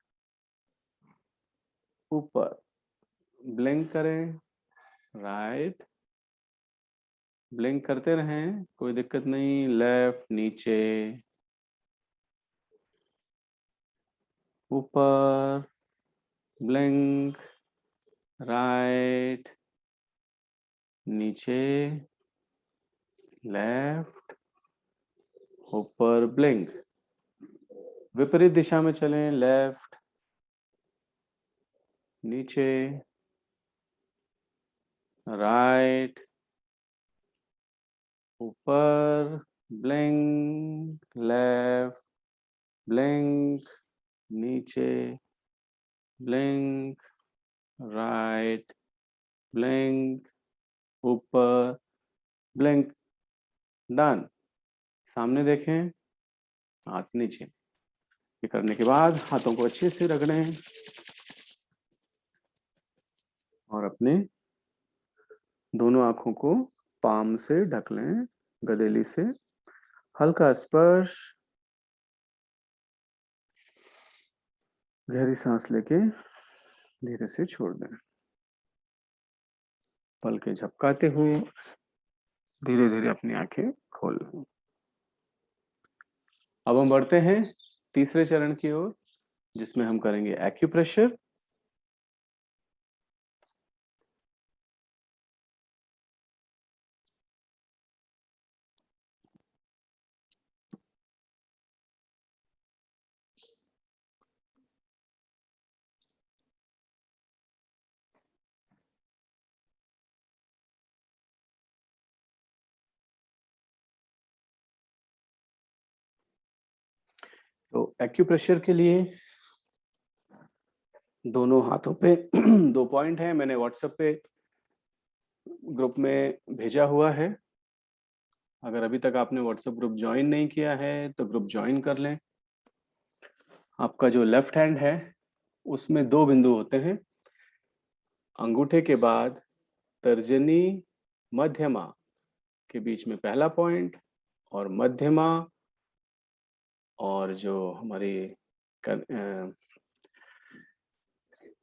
ऊपर, ब्लिंक करें, राइट, ब्लिंक करते रहें, कोई दिक्कत नहीं, लेफ्ट नीचे, ऊपर, ब्लिंक, राइट नीचे, लेफ्ट ऊपर, ब्लिंक। विपरीत दिशा में चलें, लेफ्ट नीचे, राइट ऊपर, ब्लिंक, लेफ्ट, ब्लिंक नीचे, ब्लिंक, राइट, ब्लिंक ऊपर, ब्लिंक। डन। सामने देखें, हाथ नीचे। ये करने के बाद हाथों को अच्छे से रगड़ें और अपने दोनों आंखों को पाम से ढक लें, गदेली से। हल्का स्पर्श, गहरी सांस लेके धीरे से छोड़ दें। पलकें झपकाते हुए धीरे धीरे अपनी आंखें खोल लें। अब हम बढ़ते हैं तीसरे चरण की ओर, जिसमें हम करेंगे एक्यूप्रेशर। तो एक्यूप्रेशर के लिए दोनों हाथों पे 2 पॉइंट है, मैंने व्हाट्सएप पे ग्रुप में भेजा हुआ है। अगर अभी तक आपने व्हाट्सएप ग्रुप ज्वाइन नहीं किया है तो ग्रुप ज्वाइन कर लें। आपका जो लेफ्ट हैंड है उसमें 2 बिंदु होते हैं, अंगूठे के बाद तर्जनी मध्यमा के बीच में पहला पॉइंट, और मध्यमा और जो हमारी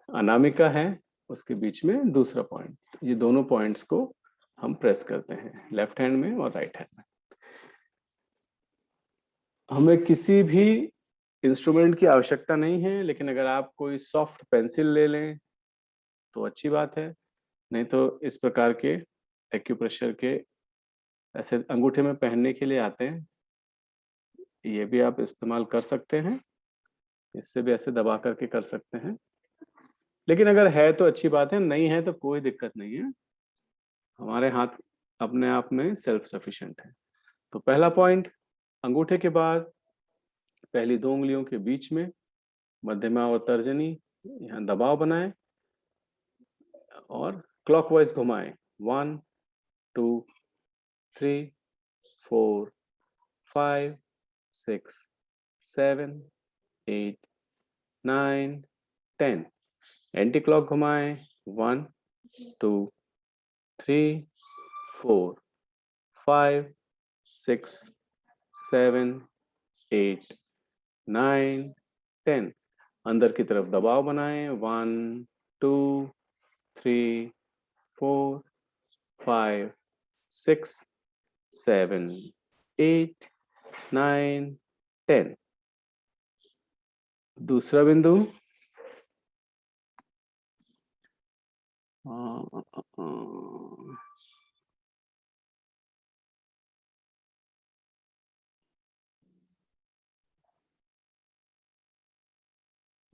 अनामिका है उसके बीच में दूसरा पॉइंट। ये दोनों पॉइंट्स को हम प्रेस करते हैं लेफ्ट हैंड में और राइट हैंड में। हमें किसी भी इंस्ट्रूमेंट की आवश्यकता नहीं है, लेकिन अगर आप कोई सॉफ्ट पेंसिल ले लें तो अच्छी बात है, नहीं तो इस प्रकार के एक्यूप्रेशर के ऐसे अंगूठे में पहनने के लिए आते हैं, ये भी आप इस्तेमाल कर सकते हैं। इससे भी ऐसे दबा करके कर सकते हैं, लेकिन अगर है तो अच्छी बात है, नहीं है तो कोई दिक्कत नहीं है। हमारे हाथ अपने आप में सेल्फ सफिशिएंट है। तो पहला पॉइंट, अंगूठे के बाद पहली 2 उंगलियों के बीच में मध्यमा और तर्जनी, यहाँ दबाव बनाएं और क्लॉकवाइज घुमाएं। 1 2 3 4 5 6 7 8 9 10। एंटी क्लॉक घुमाएं। 1 2 3 4 5 6 7 8 9 10। अंदर की तरफ दबाव बनाएं। 1 2 3 4 5 6 7 8 9 10। दूसरा बिंदु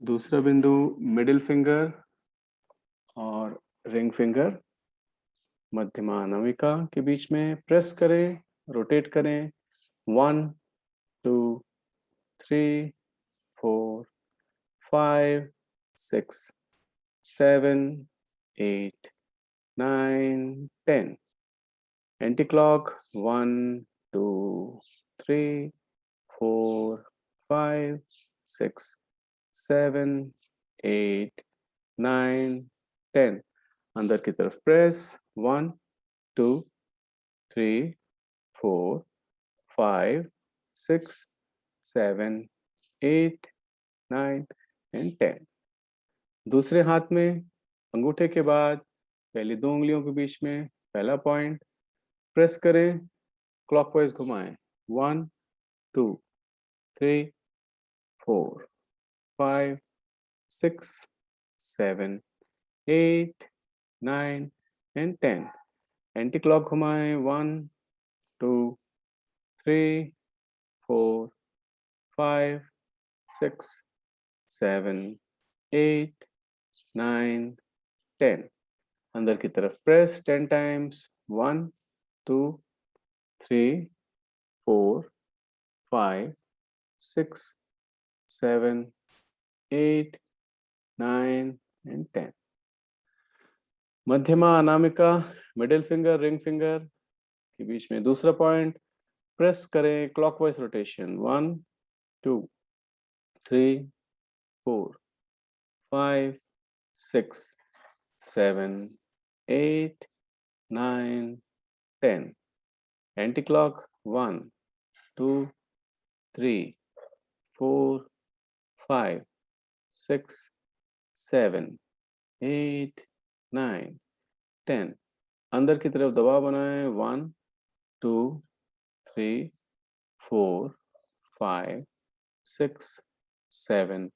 दूसरा बिंदु मिडिल फिंगर और रिंग फिंगर मध्यमा अनामिका के बीच में प्रेस करें, रोटेट करें। 1 2 3 4 5 6 7 8 9 10। Anti clock 1 2 3 4 5 6 7 8 9 10। अंदर की तरफ प्रेस 1 2 3 4 5 6 7 8 9 एंड 10। दूसरे हाथ में अंगूठे के बाद पहली दो उंगलियों के बीच में पहला पॉइंट प्रेस करें, क्लॉकवाइज घुमाएं। 1 2 3 4 5 6 7 8 9 एंड 10। एंटी क्लॉक घुमाएं। 1 2 3 4 5 6 7 8 9 10। अंदर की तरफ प्रेस 10 टाइम्स। 1 2 3 4 5 6 7 8 9 एंड 10। मध्यमा Anamika middle finger ring finger के बीच में दूसरा पॉइंट प्रेस करें, क्लॉकवाइज रोटेशन। 1 2 3 4 5 6 7 8 9 10। Anti clock 1 2 3 4 5 6 7 8 9 10। अंदर की तरफ दबाव बनाएं। 1 2 3 4 5 6 7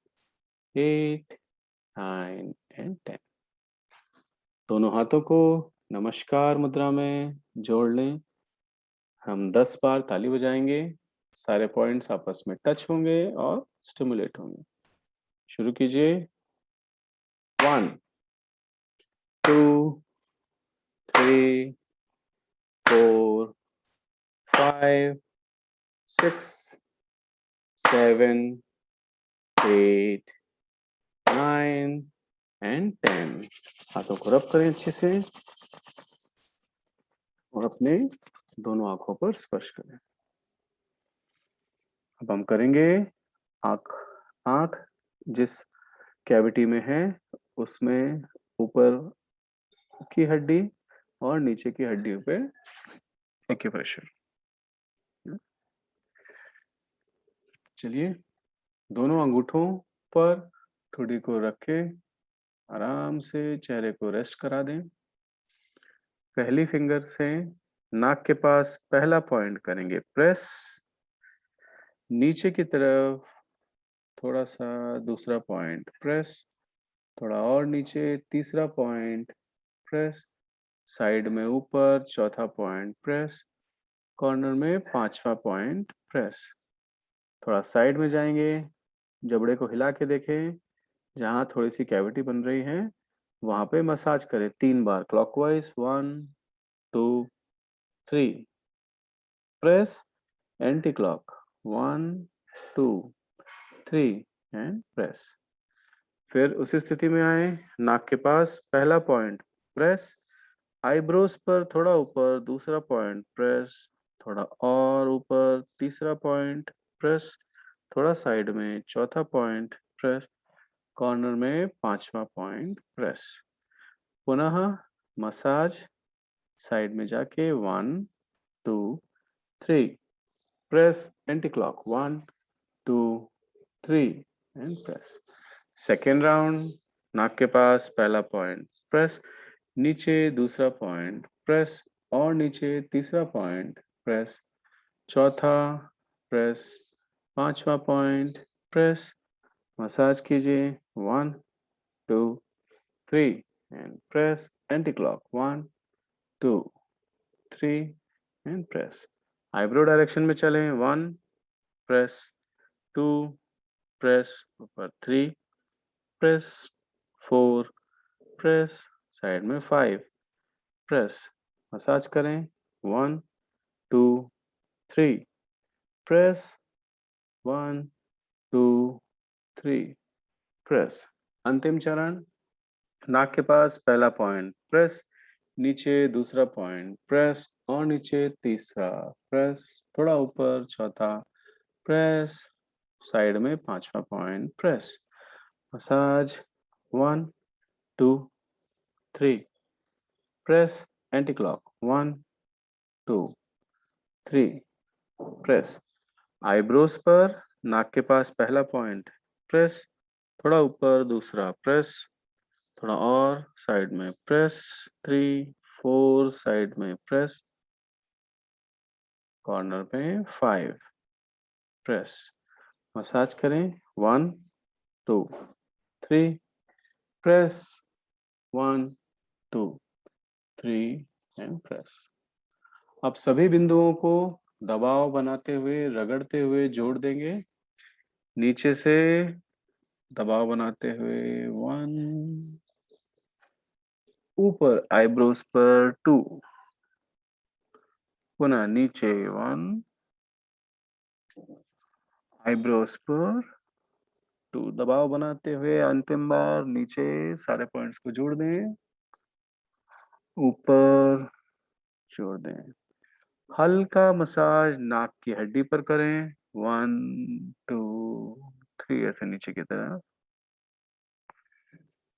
8 9 एंड 10। दोनों हाथों को नमस्कार मुद्रा में जोड़ लें। हम 10 बार ताली बजाएंगे। सारे पॉइंट्स आपस में टच होंगे और स्टिमुलेट होंगे। शुरू कीजिए। 1 2 3 4 5 6 7 8 9 एंड 10। हाथों को रब करें अच्छे से और अपने दोनों आंखों पर स्पर्श करें। अब हम करेंगे आंख जिस कैविटी में है उसमें ऊपर की हड्डी और नीचे की हड्डियों पे एक्यूप्रेशर। चलिए, दोनों अंगूठों पर ठुड्डी को रख के आराम से चेहरे को रेस्ट करा दें। पहली फिंगर से नाक के पास पहला पॉइंट करेंगे प्रेस, नीचे की तरफ थोड़ा सा दूसरा पॉइंट प्रेस, थोड़ा और नीचे तीसरा पॉइंट प्रेस, साइड में ऊपर चौथा पॉइंट प्रेस, कॉर्नर में पांचवा पॉइंट प्रेस। थोड़ा साइड में जाएंगे, जबड़े को हिला के देखें, जहां थोड़ी सी कैविटी बन रही है वहां पे मसाज करें 3 बार clockwise. 1 2 3 press, anti clock 1 2 3 and press. फिर उसी स्थिति में आए, नाक के पास पहला पॉइंट प्रेस, आईब्रोज पर थोड़ा ऊपर दूसरा पॉइंट प्रेस, थोड़ा और ऊपर तीसरा पॉइंट प्रेस, थोड़ा साइड में चौथा पॉइंट प्रेस, कॉर्नर में पांचवा पॉइंट प्रेस। पुनः मसाज, साइड में जाके 1 2 3 press, anti clock 1 2 3 and press. Second round, नाक के पास पहला पॉइंट प्रेस, नीचे दूसरा पॉइंट प्रेस, और नीचे तीसरा पॉइंट प्रेस, चौथा प्रेस, पांचवा पॉइंट प्रेस, मसाज कीजिए 1 2 3 and press, anti clock 1 2 3 and press. Eyebrow direction में चलें 1 प्रेस, 2 प्रेस, ऊपर 3 प्रेस, 4 प्रेस, साइड में 5 प्रेस, मसाज करें 1 2 3 प्रेस, 1 2 3 प्रेस। अंतिम चरण, नाक के पास पहला पॉइंट प्रेस, नीचे दूसरा पॉइंट प्रेस, और नीचे तीसरा प्रेस, थोड़ा ऊपर चौथा प्रेस, साइड में पांचवा point press, massage 1 2 3 press, anti clock 1 2 3 press. Eyebrows पर नाक के पास पहला पॉइंट प्रेस, थोड़ा ऊपर दूसरा प्रेस, थोड़ा और साइड में प्रेस, 3 4 साइड में प्रेस, कॉर्नर पे 5 प्रेस, मसाज करें 1 2 3 प्रेस, 1 2 3 एंड प्रेस। अब सभी बिंदुओं को दबाव बनाते हुए, रगड़ते हुए जोड़ देंगे, नीचे से दबाव बनाते हुए 1, ऊपर आईब्रोज पर 2, पुनः नीचे 1, आईब्रोज पर 2, दबाव बनाते हुए अंतिम बार नीचे सारे पॉइंट्स को जोड़ दें, ऊपर जोड़ दें। हल्का मसाज नाक की हड्डी पर करें 1 2 3 ऐसे नीचे की तरफ,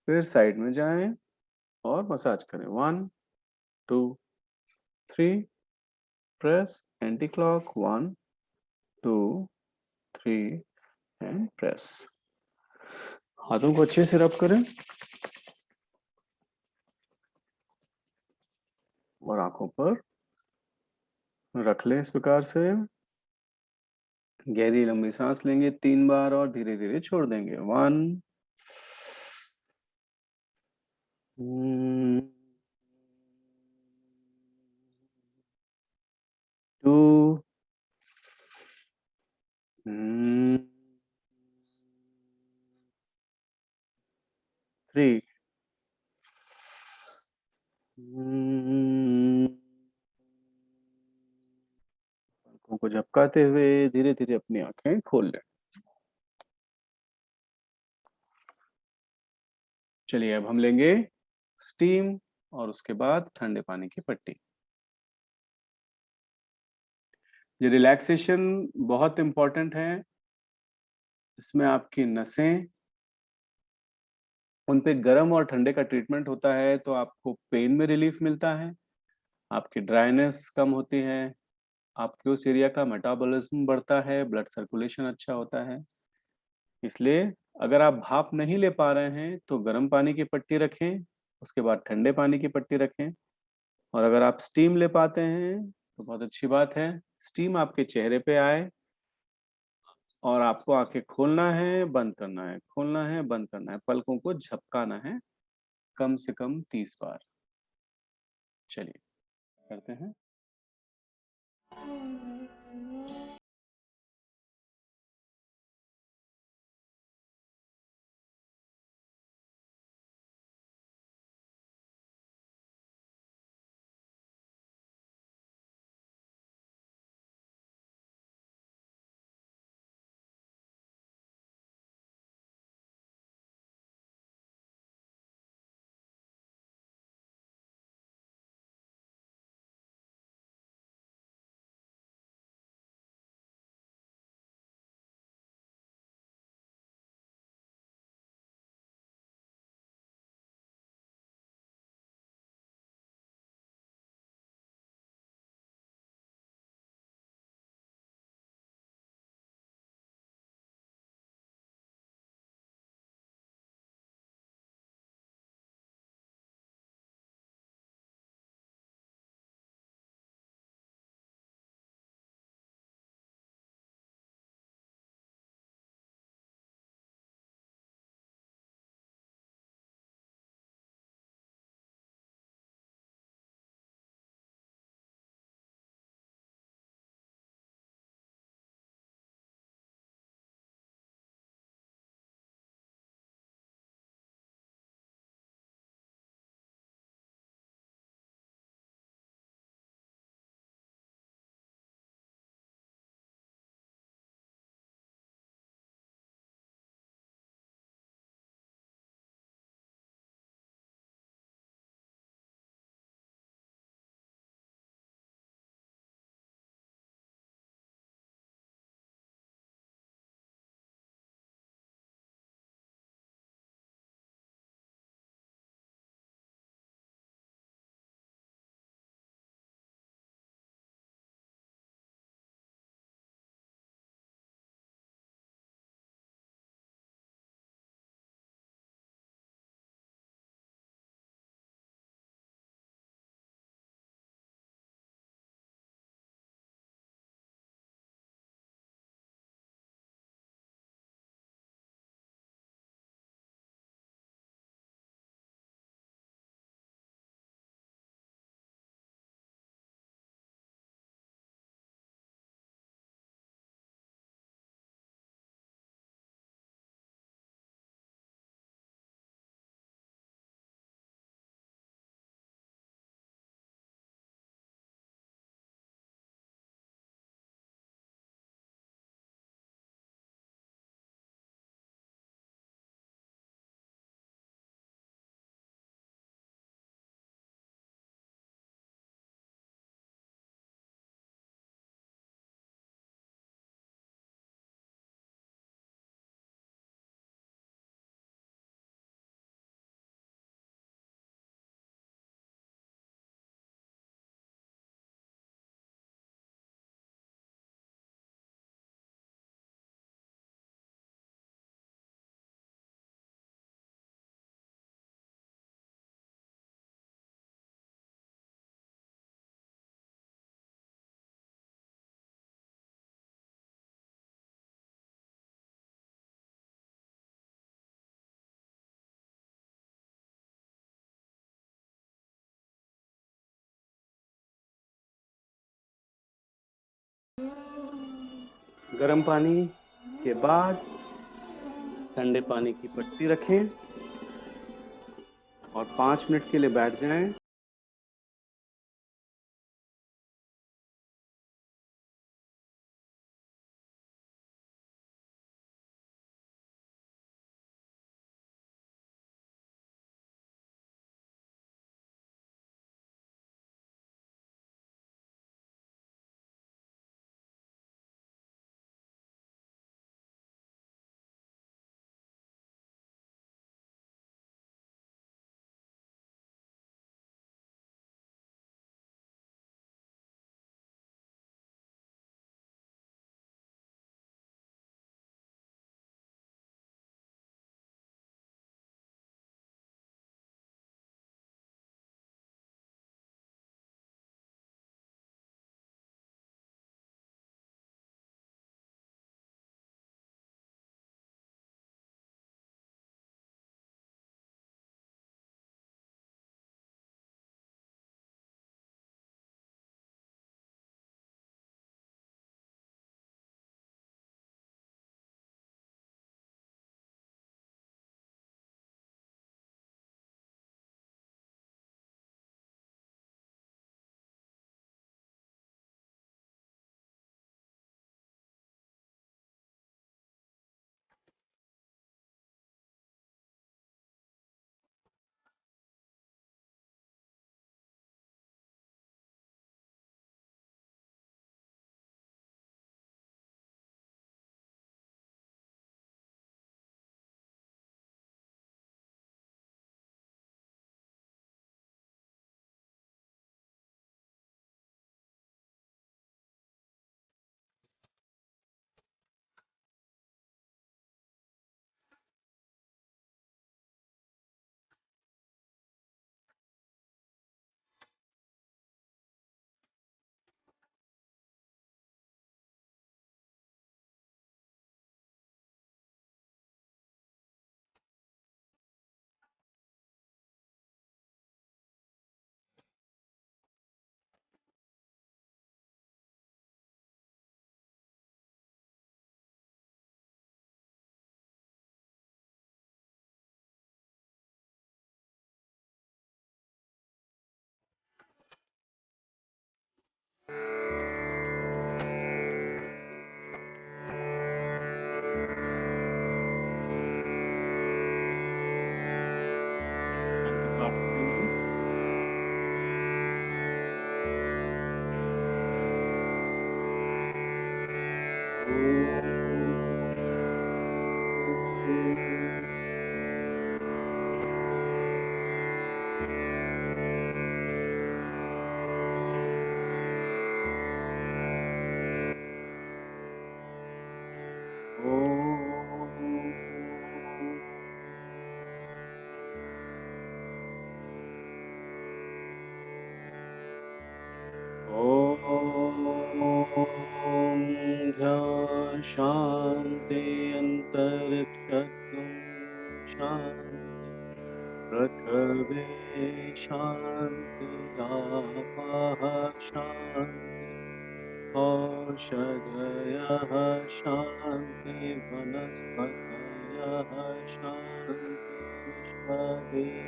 फिर साइड में जाएं और मसाज करें 1 2 3 press, anti clock 1 2 3 and press. हाथों को अच्छे से रब करें और आंखों पर रख लें इस प्रकार से। गहरी लंबी सांस लेंगे 3 बार और धीरे धीरे छोड़ देंगे 1 2 3 आंखों को झपकाते हुए धीरे धीरे अपनी आंखें खोल लें। चलिए अब हम लेंगे स्टीम और उसके बाद ठंडे पानी की पट्टी। ये रिलैक्सेशन बहुत इंपॉर्टेंट है, इसमें आपकी नसें, उन पे गर्म और ठंडे का ट्रीटमेंट होता है तो आपको पेन में रिलीफ मिलता है, आपकी ड्राइनेस कम होती है, आपके उस एरिया का मेटाबॉलिज्म बढ़ता है, ब्लड सर्कुलेशन अच्छा होता है। इसलिए अगर आप भाप नहीं ले पा रहे हैं तो गर्म पानी की पट्टी रखें, उसके बाद ठंडे पानी की पट्टी रखें, और अगर आप स्टीम ले पाते हैं तो बहुत अच्छी बात है। स्टीम आपके चेहरे पे आए और आपको आंखें खोलना है, बंद करना है, खोलना है, बंद करना है, पलकों को झपकाना है कम से कम 30 बार। चलिए करते हैं। गर्म पानी के बाद ठंडे पानी की पट्टी रखें और 5 मिनट के लिए बैठ जाएं। शांति अंतरिक्षं शांति पृथ्वी शांतिरापः शांति औषधयः शांति वनस्पतयः शांति विश्वदेवः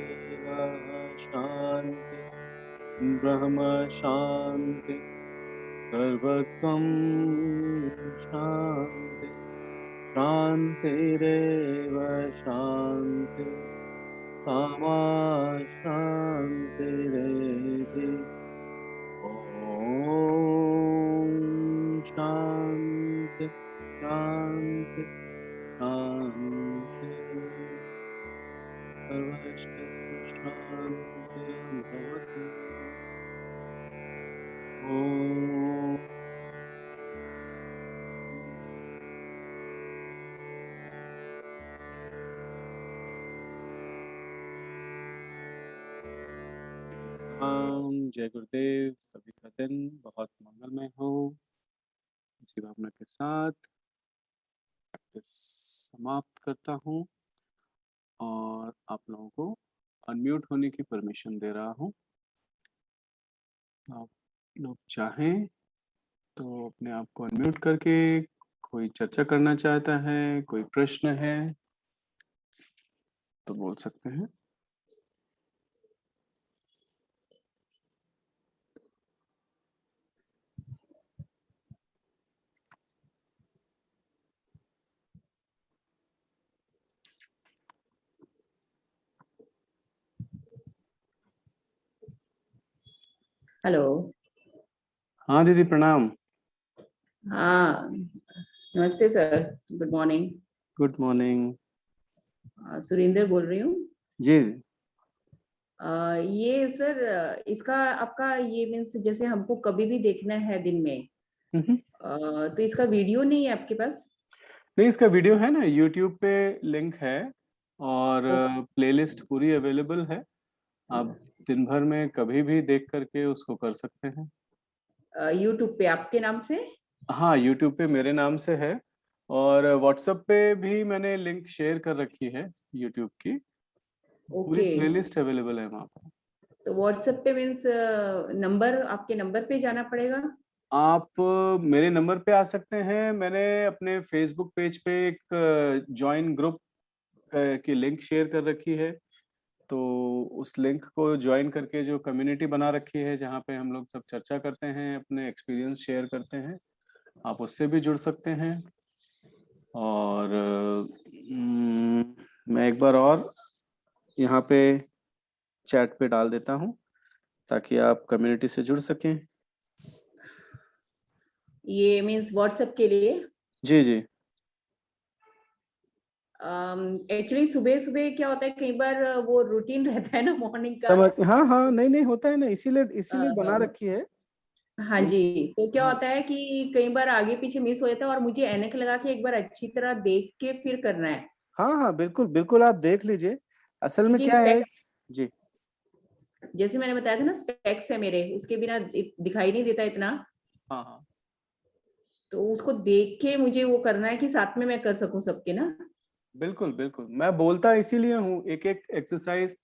शांति ब्रह्म शांति सर्वत्वं शांति शांतिरेव शांति सामा शांतिरेधि ॐ शांति शांति शांति सर्वश्रेष्ठ शांतिर्भवतु। ॐ जय गुरुदेव। सभी का दिन बहुत मंगलमय हो। इसी भावना के साथ प्रैक्टिस समाप्त करता हूँ और आप लोगों को अनम्यूट होने की परमिशन दे रहा हूँ। आप लोग चाहें तो अपने आप को अनम्यूट करके कोई चर्चा करना चाहता है, कोई प्रश्न है तो बोल सकते हैं। हेलो। हाँ दीदी प्रणाम। हाँ, नमस्ते sir. Good morning. Good morning. Surinder बोल रही हूँ। जी। ये सर, इसका आपका ये मीन्स जैसे हमको कभी भी देखना है दिन में, हम्म। तो इसका वीडियो नहीं है आपके पास? नहीं, इसका वीडियो है ना, यूट्यूब पे लिंक है और ओ, प्लेलिस्ट पूरी अवेलेबल है। आप दिन भर में कभी भी देख करके उसको कर सकते हैं। यूट्यूब पे आपके नाम से? हाँ, यूट्यूब पे मेरे नाम से है और व्हाट्सएप पे भी मैंने लिंक शेयर कर रखी है यूट्यूब की। पूरी ओके। प्लेलिस्ट अवेलेबल है वहाँ पर। तो व्हाट्सएप पे मीन्स नंबर, आपके नंबर पे जाना पड़ेगा? आप मेरे नंबर पे आ सकते हैं। मैंने अपने फेसबुक पेज पे एक जॉइन ग्रुप की लिंक शेयर कर रखी है। तो उस लिंक को ज्वाइन करके जो कम्युनिटी बना रखी है जहाँ पे हम लोग सब चर्चा करते हैं, अपने एक्सपीरियंस शेयर करते हैं, आप उससे भी जुड़ सकते हैं। और मैं एक बार और यहाँ पे चैट पे डाल देता हूँ ताकि आप कम्युनिटी से जुड़ सकें। ये मीन्स व्हाट्सएप के लिए? जी जी। एक्चुअली सुबह सुबह क्या होता है, कई बार वो रूटीन रहता है ना मॉर्निंग का। समझ, हाँ हाँ, नहीं नहीं, होता है ना, इसीलिए अ, इसीलिए बना रखी है। हाँ जी। तो क्या हाँ होता है कि कई बार आगे पीछे मिस हो जाता है, और मुझे ऐनक लगा के एक बार अच्छी तरह देख के फिर करना है। हाँ हाँ, बिल्कुल बिल्कुल, आप देख लीजिए। असल में क्योंकि क्या है। स्पेक्स, जी। जैसे मैंने बताया था ना, स्पेक्स है मेरे, उसके बिना दिखाई नहीं देता इतना। हाँ हाँ, तो उसको देख के मुझे वो करना है कि साथ में मैं कर सकूं सबके ना। बिल्कुल बिल्कुल, मैं बोलता इसीलिए हूँ, एक एक एक्सरसाइज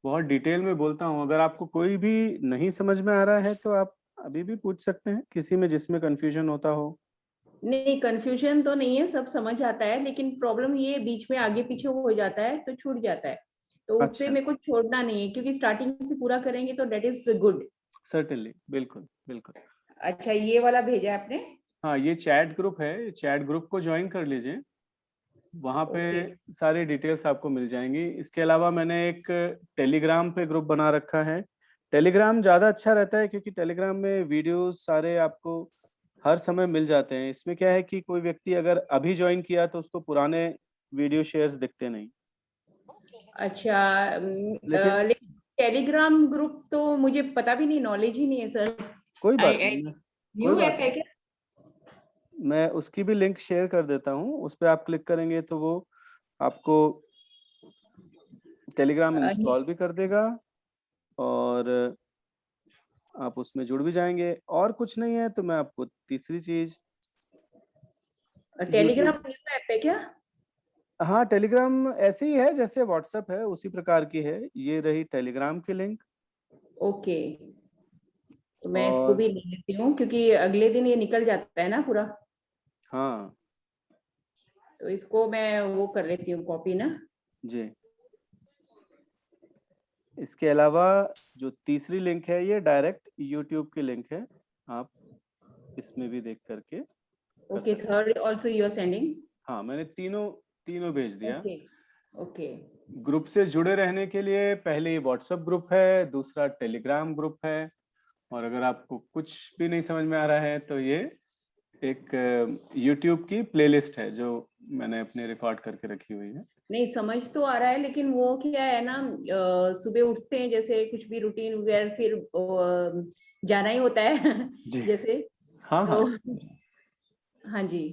बहुत डिटेल में बोलता हूँ। अगर आपको कोई भी नहीं समझ में आ रहा है तो आप अभी भी पूछ सकते हैं किसी में जिसमें कंफ्यूजन होता हो। नहीं, कंफ्यूजन तो नहीं है, सब समझ आता है, लेकिन प्रॉब्लम ये बीच में आगे पीछे हो जाता है तो छूट जाता है। तो उससे अच्छा। मेरे को छोड़ना नहीं है, क्योंकि स्टार्टिंग से पूरा करेंगे तो डेट इज गुड। सर्टेनली, बिल्कुल बिल्कुल। अच्छा, ये वाला भेजा है आपने? हाँ, ये चैट ग्रुप है, चैट ग्रुप को ज्वाइन कर लीजिए। वहाँ पे ओके। सारी डिटेल्स आपको मिल जाएंगी। इसके अलावा मैंने एक टेलीग्राम पे ग्रुप बना रखा है। टेलीग्राम ज़्यादा अच्छा रहता है क्योंकि टेलीग्राम में वीडियोस सारे आपको हर समय मिल जाते हैं। इसमें क्या है कि कोई व्यक्ति अगर अभी ज्वाइन किया तो उसको पुराने वीडियो शेयर्स दिखते नहीं। अच्छा। लेकिन लेकिन टेलीग्राम ग्रुप तो मुझे पता भी नहीं, नॉलेज ही नहीं है सर। कोई आई बात आई नहीं, कोई न्यू बात ऐप है नहीं, क्या? मैं उसकी भी लिंक शेयर कर देता हूँ। उस पर आप क्लिक करेंगे तो वो आपको टेलीग्राम इंस्टॉल भी कर देगा और आप उसमें जुड़ भी जाएंगे। और कुछ नहीं है तो मैं आपको तीसरी चीज, टेलीग्राम यूट्यूब। न्यू ऐप है क्या? हाँ, टेलीग्राम ऐसे ही है जैसे व्हाट्सएप है, उसी प्रकार की है। ये रही टेलीग्राम की लिंक। ओके। तो मैं इसको और भी ले लेती हूँ, क्योंकि अगले दिन ये निकल जाता है ना पूरा। हाँ तो इसको मैं वो कर लेती हूँ, कॉपी ना। जी। इसके अलावा जो तीसरी लिंक है ये डायरेक्ट यूट्यूब की लिंक है, आप इसमें भी देख करके कर ओके, सकते हैं। Third also you are sending? हाँ, मैंने तीनों तीनों भेज दिया। ओके। ओके। ग्रुप से जुड़े रहने के लिए पहले व्हाट्सएप ग्रुप है, दूसरा टेलीग्राम ग्रुप है। और अगर आपको कुछ भी नहीं समझ में आ रहा है तो ये एक यूट्यूब की प्लेलिस्ट है जो मैंने अपने रिकॉर्ड करके रखी हुई है। नहीं, समझ तो आ रहा है, लेकिन वो क्या है ना, सुबह उठते हैं जैसे कुछ भी रूटीन वगैरह, फिर जाना ही होता है जी। जैसे। हाँ हाँ। तो हाँ जी।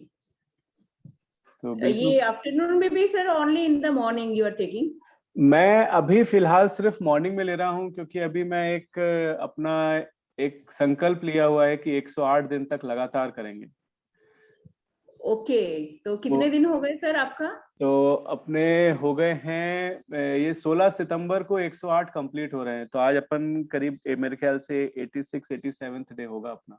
तो बिल्कुल। ये आफ्टरनून में भी sir, only in the morning you are taking? मैं अभी फिलहाल सिर्फ मॉर्निंग में ले रहा हूँ क्योंकि अभी मैं एक अपना एक संकल्प लिया हुआ है कि 108 दिन तक लगातार करेंगे। ओके। तो वो कितने दिन हो गए सर आपका? तो अपने हो गए हैं, ये 16 सितंबर को 108 कंप्लीट हो रहे हैं। तो आज अपन करीब मेरे ख्याल से 86 87th डे होगा अपना।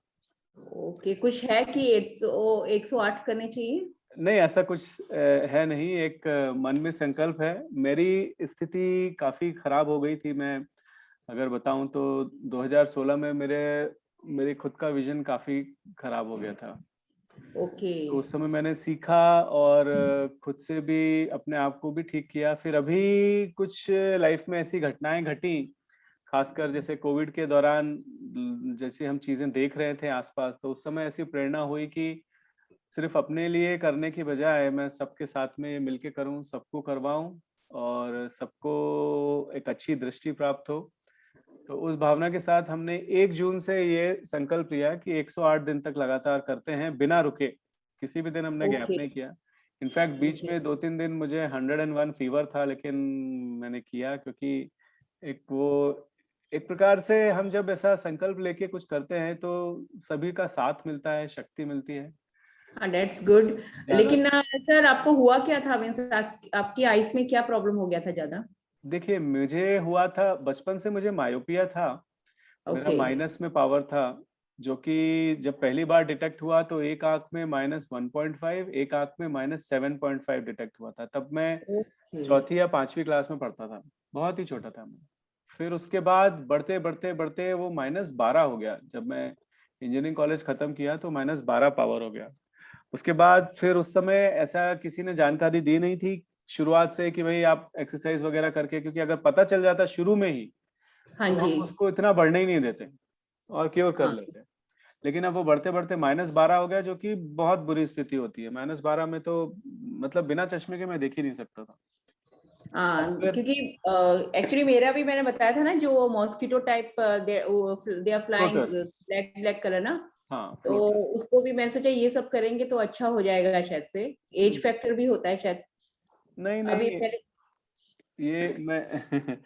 ओके, कुछ है कि 108 करने चाहिए? नहीं, ऐसा कुछ है नहीं। एक मन में संकल्प है। मेरी स्थिति काफी खराब हो गई थी। मैं अगर बताऊं तो 2016 में मेरे खुद का विजन काफी खराब हो गया था। ओके। तो उस समय मैंने सीखा और खुद से भी अपने आप को भी ठीक किया। फिर अभी कुछ लाइफ में ऐसी घटनाएं घटी, खासकर जैसे कोविड के दौरान जैसे हम चीजें देख रहे थे आसपास, तो उस समय ऐसी प्रेरणा हुई कि सिर्फ अपने लिए करने की बजाय मैं सबके साथ में मिलके करूं, सबको करवाऊं और सबको एक अच्छी दृष्टि प्राप्त हो। तो उस भावना के साथ हमने 1 जून से ये संकल्प लिया कि 108 दिन तक लगातार करते हैं बिना रुके। किसी भी दिन हमने गैप ओके। नहीं किया। इनफैक्ट बीच ओके। में 2-3 दिन मुझे 101 फीवर था, लेकिन मैंने किया क्योंकि एक वो एक प्रकार से हम जब ऐसा संकल्प लेके कुछ करते हैं तो सभी का साथ मिलता है, शक्ति मिलती है। हाँ, दैट्स गुड। ज्यादा लेकिन सर, आपको हुआ क्या था? मीन्स आपकी आईज में क्या प्रॉब्लम हो गया था ज्यादा? देखिए, मुझे हुआ था बचपन से, मुझे मायोपिया था। मेरा ओके। माइनस में पावर था, जो कि जब पहली बार डिटेक्ट हुआ तो एक आंख में -1.5, एक आंख में -7.5 डिटेक्ट हुआ था। तब मैं ओके। चौथी या 5वीं क्लास में पढ़ता था। बहुत ही छोटा था मैं। फिर उसके बाद बढ़ते बढ़ते बढ़ते वो -12 हो गया। जब मैं इंजीनियरिंग कॉलेज खत्म किया तो -12 पावर हो गया। उसके बाद फिर उस समय ऐसा किसी ने जानकारी दी नहीं थी शुरुआत से कि भाई आप एक्सरसाइज वगैरह करके, क्योंकि अगर पता चल जाता शुरू में ही हाँ तो जी। हम उसको इतना बढ़ने ही नहीं देते और क्योर कर हाँ। लेते। लेकिन अब वो बढ़ते बढ़ते -12 हो गया, जो कि बहुत बुरी स्थिति होती है। -12 में तो मतलब बिना चश्मे के मैं देख ही नहीं सकता था। और हाँ, फिर क्योंकि एक्चुअली मेरा भी, मैंने बताया था ना, जो mosquito type they are flying floaters, black black colour ना। हाँ तो फ्लोटर्स। उसको भी मैं सोचा ये सब करेंगे तो अच्छा हो जाएगा शायद से। एज फैक्टर भी होता है शायद। नहीं अभी नहीं, पहले। ये मैं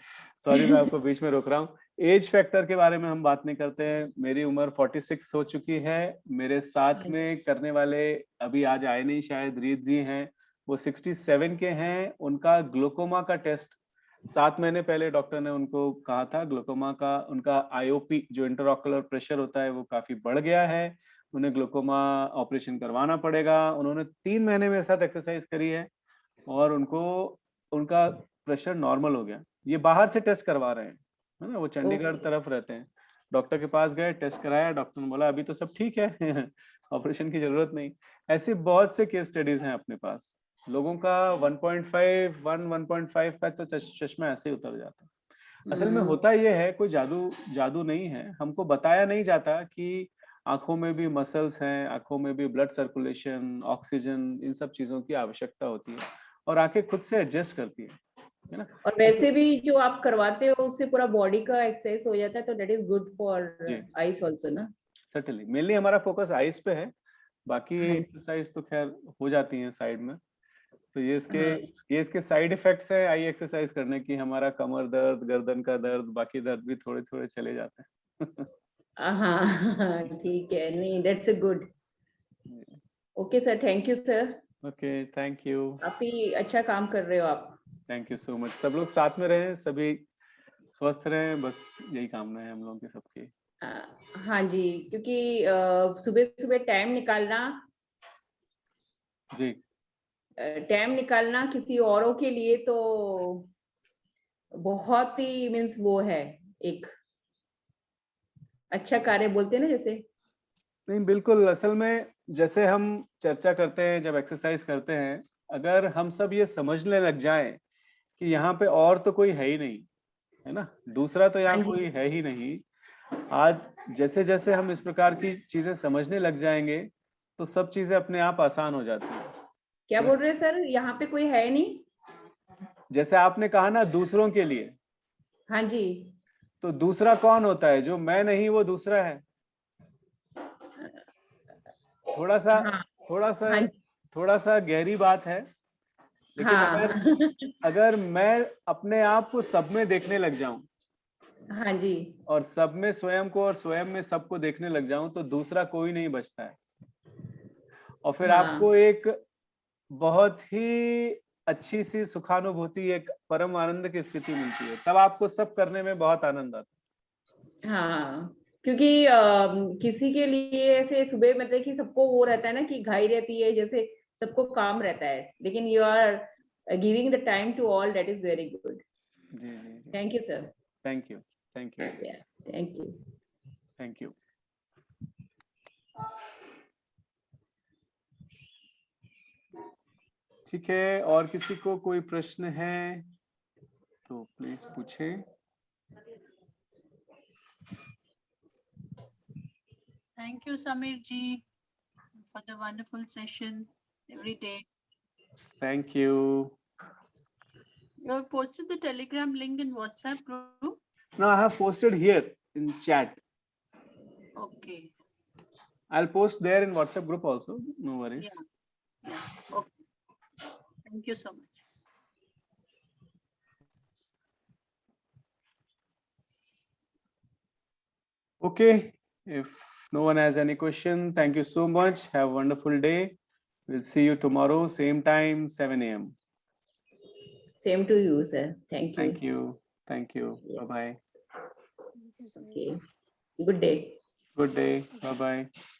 सॉरी मैं आपको बीच में रोक रहा हूँ। एज फैक्टर के बारे में हम बात नहीं करते हैं। मेरी उम्र 46 हो चुकी है। मेरे साथ में करने वाले अभी आज आए नहीं, शायद रीत जी हैं, वो 67 के हैं। उनका ग्लूकोमा का टेस्ट 7 महीने पहले डॉक्टर ने उनको कहा था। ग्लूकोमा का उनका आईओपी जो इंटरऑक्युलर प्रेशर होता है वो काफी बढ़ गया है, उन्हें ग्लूकोमा ऑपरेशन करवाना पड़ेगा। उन्होंने 3 महीने मेरे साथ एक्सरसाइज करी है और उनको उनका प्रेशर नॉर्मल हो गया। ये बाहर से टेस्ट करवा रहे हैं, है ना, वो चंडीगढ़ ओके। तरफ रहते हैं। डॉक्टर के पास गए, टेस्ट कराया, डॉक्टर ने बोला अभी तो सब ठीक है ऑपरेशन की जरूरत नहीं। ऐसी बहुत से केस स्टडीज हैं अपने पास। लोगों का 1.5 का तो चश्मा ऐसे ही उतर जाता है। असल में हम्म। होता ये है, कोई जादू जादू नहीं है। हमको बताया नहीं जाता कि आंखों में भी मसल्स हैं, आंखों में भी ब्लड सर्कुलेशन, ऑक्सीजन, इन सब चीजों की आवश्यकता होती है और आंखें खुद से एडजस्ट करती है ना। और ऐसे वैसे भी जो आप करवाते हो उससे पूरा बॉडी का एक्सरसाइज हो जाता है, तो दैट इज गुड फॉर जी, आईज ऑल्सो ना। सर्टेनली मेनली हमारा फोकस आइज पे है। बाकी हाँ। एक्सरसाइज तो खैर हो जाती है साइड में। तो हाँ। ये इसके साइड इफेक्ट्स है आई एक्सरसाइज करने की। हमारा कमर दर्द, गर्दन का दर्द, बाकी दर्द भी थोड़े थोड़े चले जाते हैं हाँ, ठीक है, नहीं, that's a good. Okay sir, thank you sir. Okay, thank you. काफी अच्छा काम कर रहे हो आप। Thank you so much. सब लोग साथ में रहें, सभी स्वस्थ रहें, बस यही कामना है हम लोगों की सबकी। अ, हाँ जी, क्योंकि सुबह सुबह जी, टाइम निकालना किसी औरों के लिए तो बहुत ही मीन्स वो है, एक अच्छा कार्य बोलते हैं ना जैसे। नहीं बिल्कुल। असल में जैसे हम चर्चा करते हैं, जब एक्सरसाइज करते हैं, अगर हम सब ये समझने लग जाएं कि यहाँ पे और तो कोई है ही नहीं, है ना, दूसरा तो हाँ यहाँ जी। कोई है ही नहीं। आज जैसे जैसे हम इस प्रकार की चीजें समझने लग जाएंगे तो सब चीजें अपने आप आसान हो जाती हैं। क्या जैसे बोल रहे हैं सर, यहाँ पे कोई है नहीं? जैसे आपने कहा ना दूसरों के लिए, हाँ जी। तो दूसरा कौन होता है? जो मैं नहीं वो दूसरा है। थोड़ा सा हाँ। थोड़ा सा हाँ। थोड़ा सा गहरी बात है, लेकिन अगर हाँ। अगर मैं अपने आप को सब में देखने लग जाऊं हाँ जी। और सब में स्वयं को और स्वयं में सबको देखने लग जाऊं तो दूसरा कोई नहीं बचता है। और फिर हाँ। आपको एक बहुत ही अच्छी सी सुखानुभूति, एक परम आनंद की स्थिति मिलती है। तब आपको सब करने में बहुत आनंद आता हाँ, क्योंकि किसी के लिए ऐसे सुबह मतलब कि सबको वो रहता है ना कि घाई रहती है, जैसे सबको काम रहता है, लेकिन you are giving the time to all, that is very good. जी जी जी, thank you sir. Thank you, thank you, thank you. Thank you. ठीक है, और किसी को कोई प्रश्न है तो प्लीज पूछे. Thank you, Samir ji, for the wonderful session every day. Thank you. You have posted the Telegram link in WhatsApp group. No, I have posted here in chat. Okay. I'll post there in WhatsApp group also. No worries. Yeah. Yeah. Okay. Thank you so much. Okay. If no one has any question, thank you so much. Have a wonderful day. We'll see you tomorrow, same time, 7 a.m. Same to you, sir. Thank you. Thank you. Thank you. Yeah. Bye-bye. Okay. Good day. Good day. Bye-bye.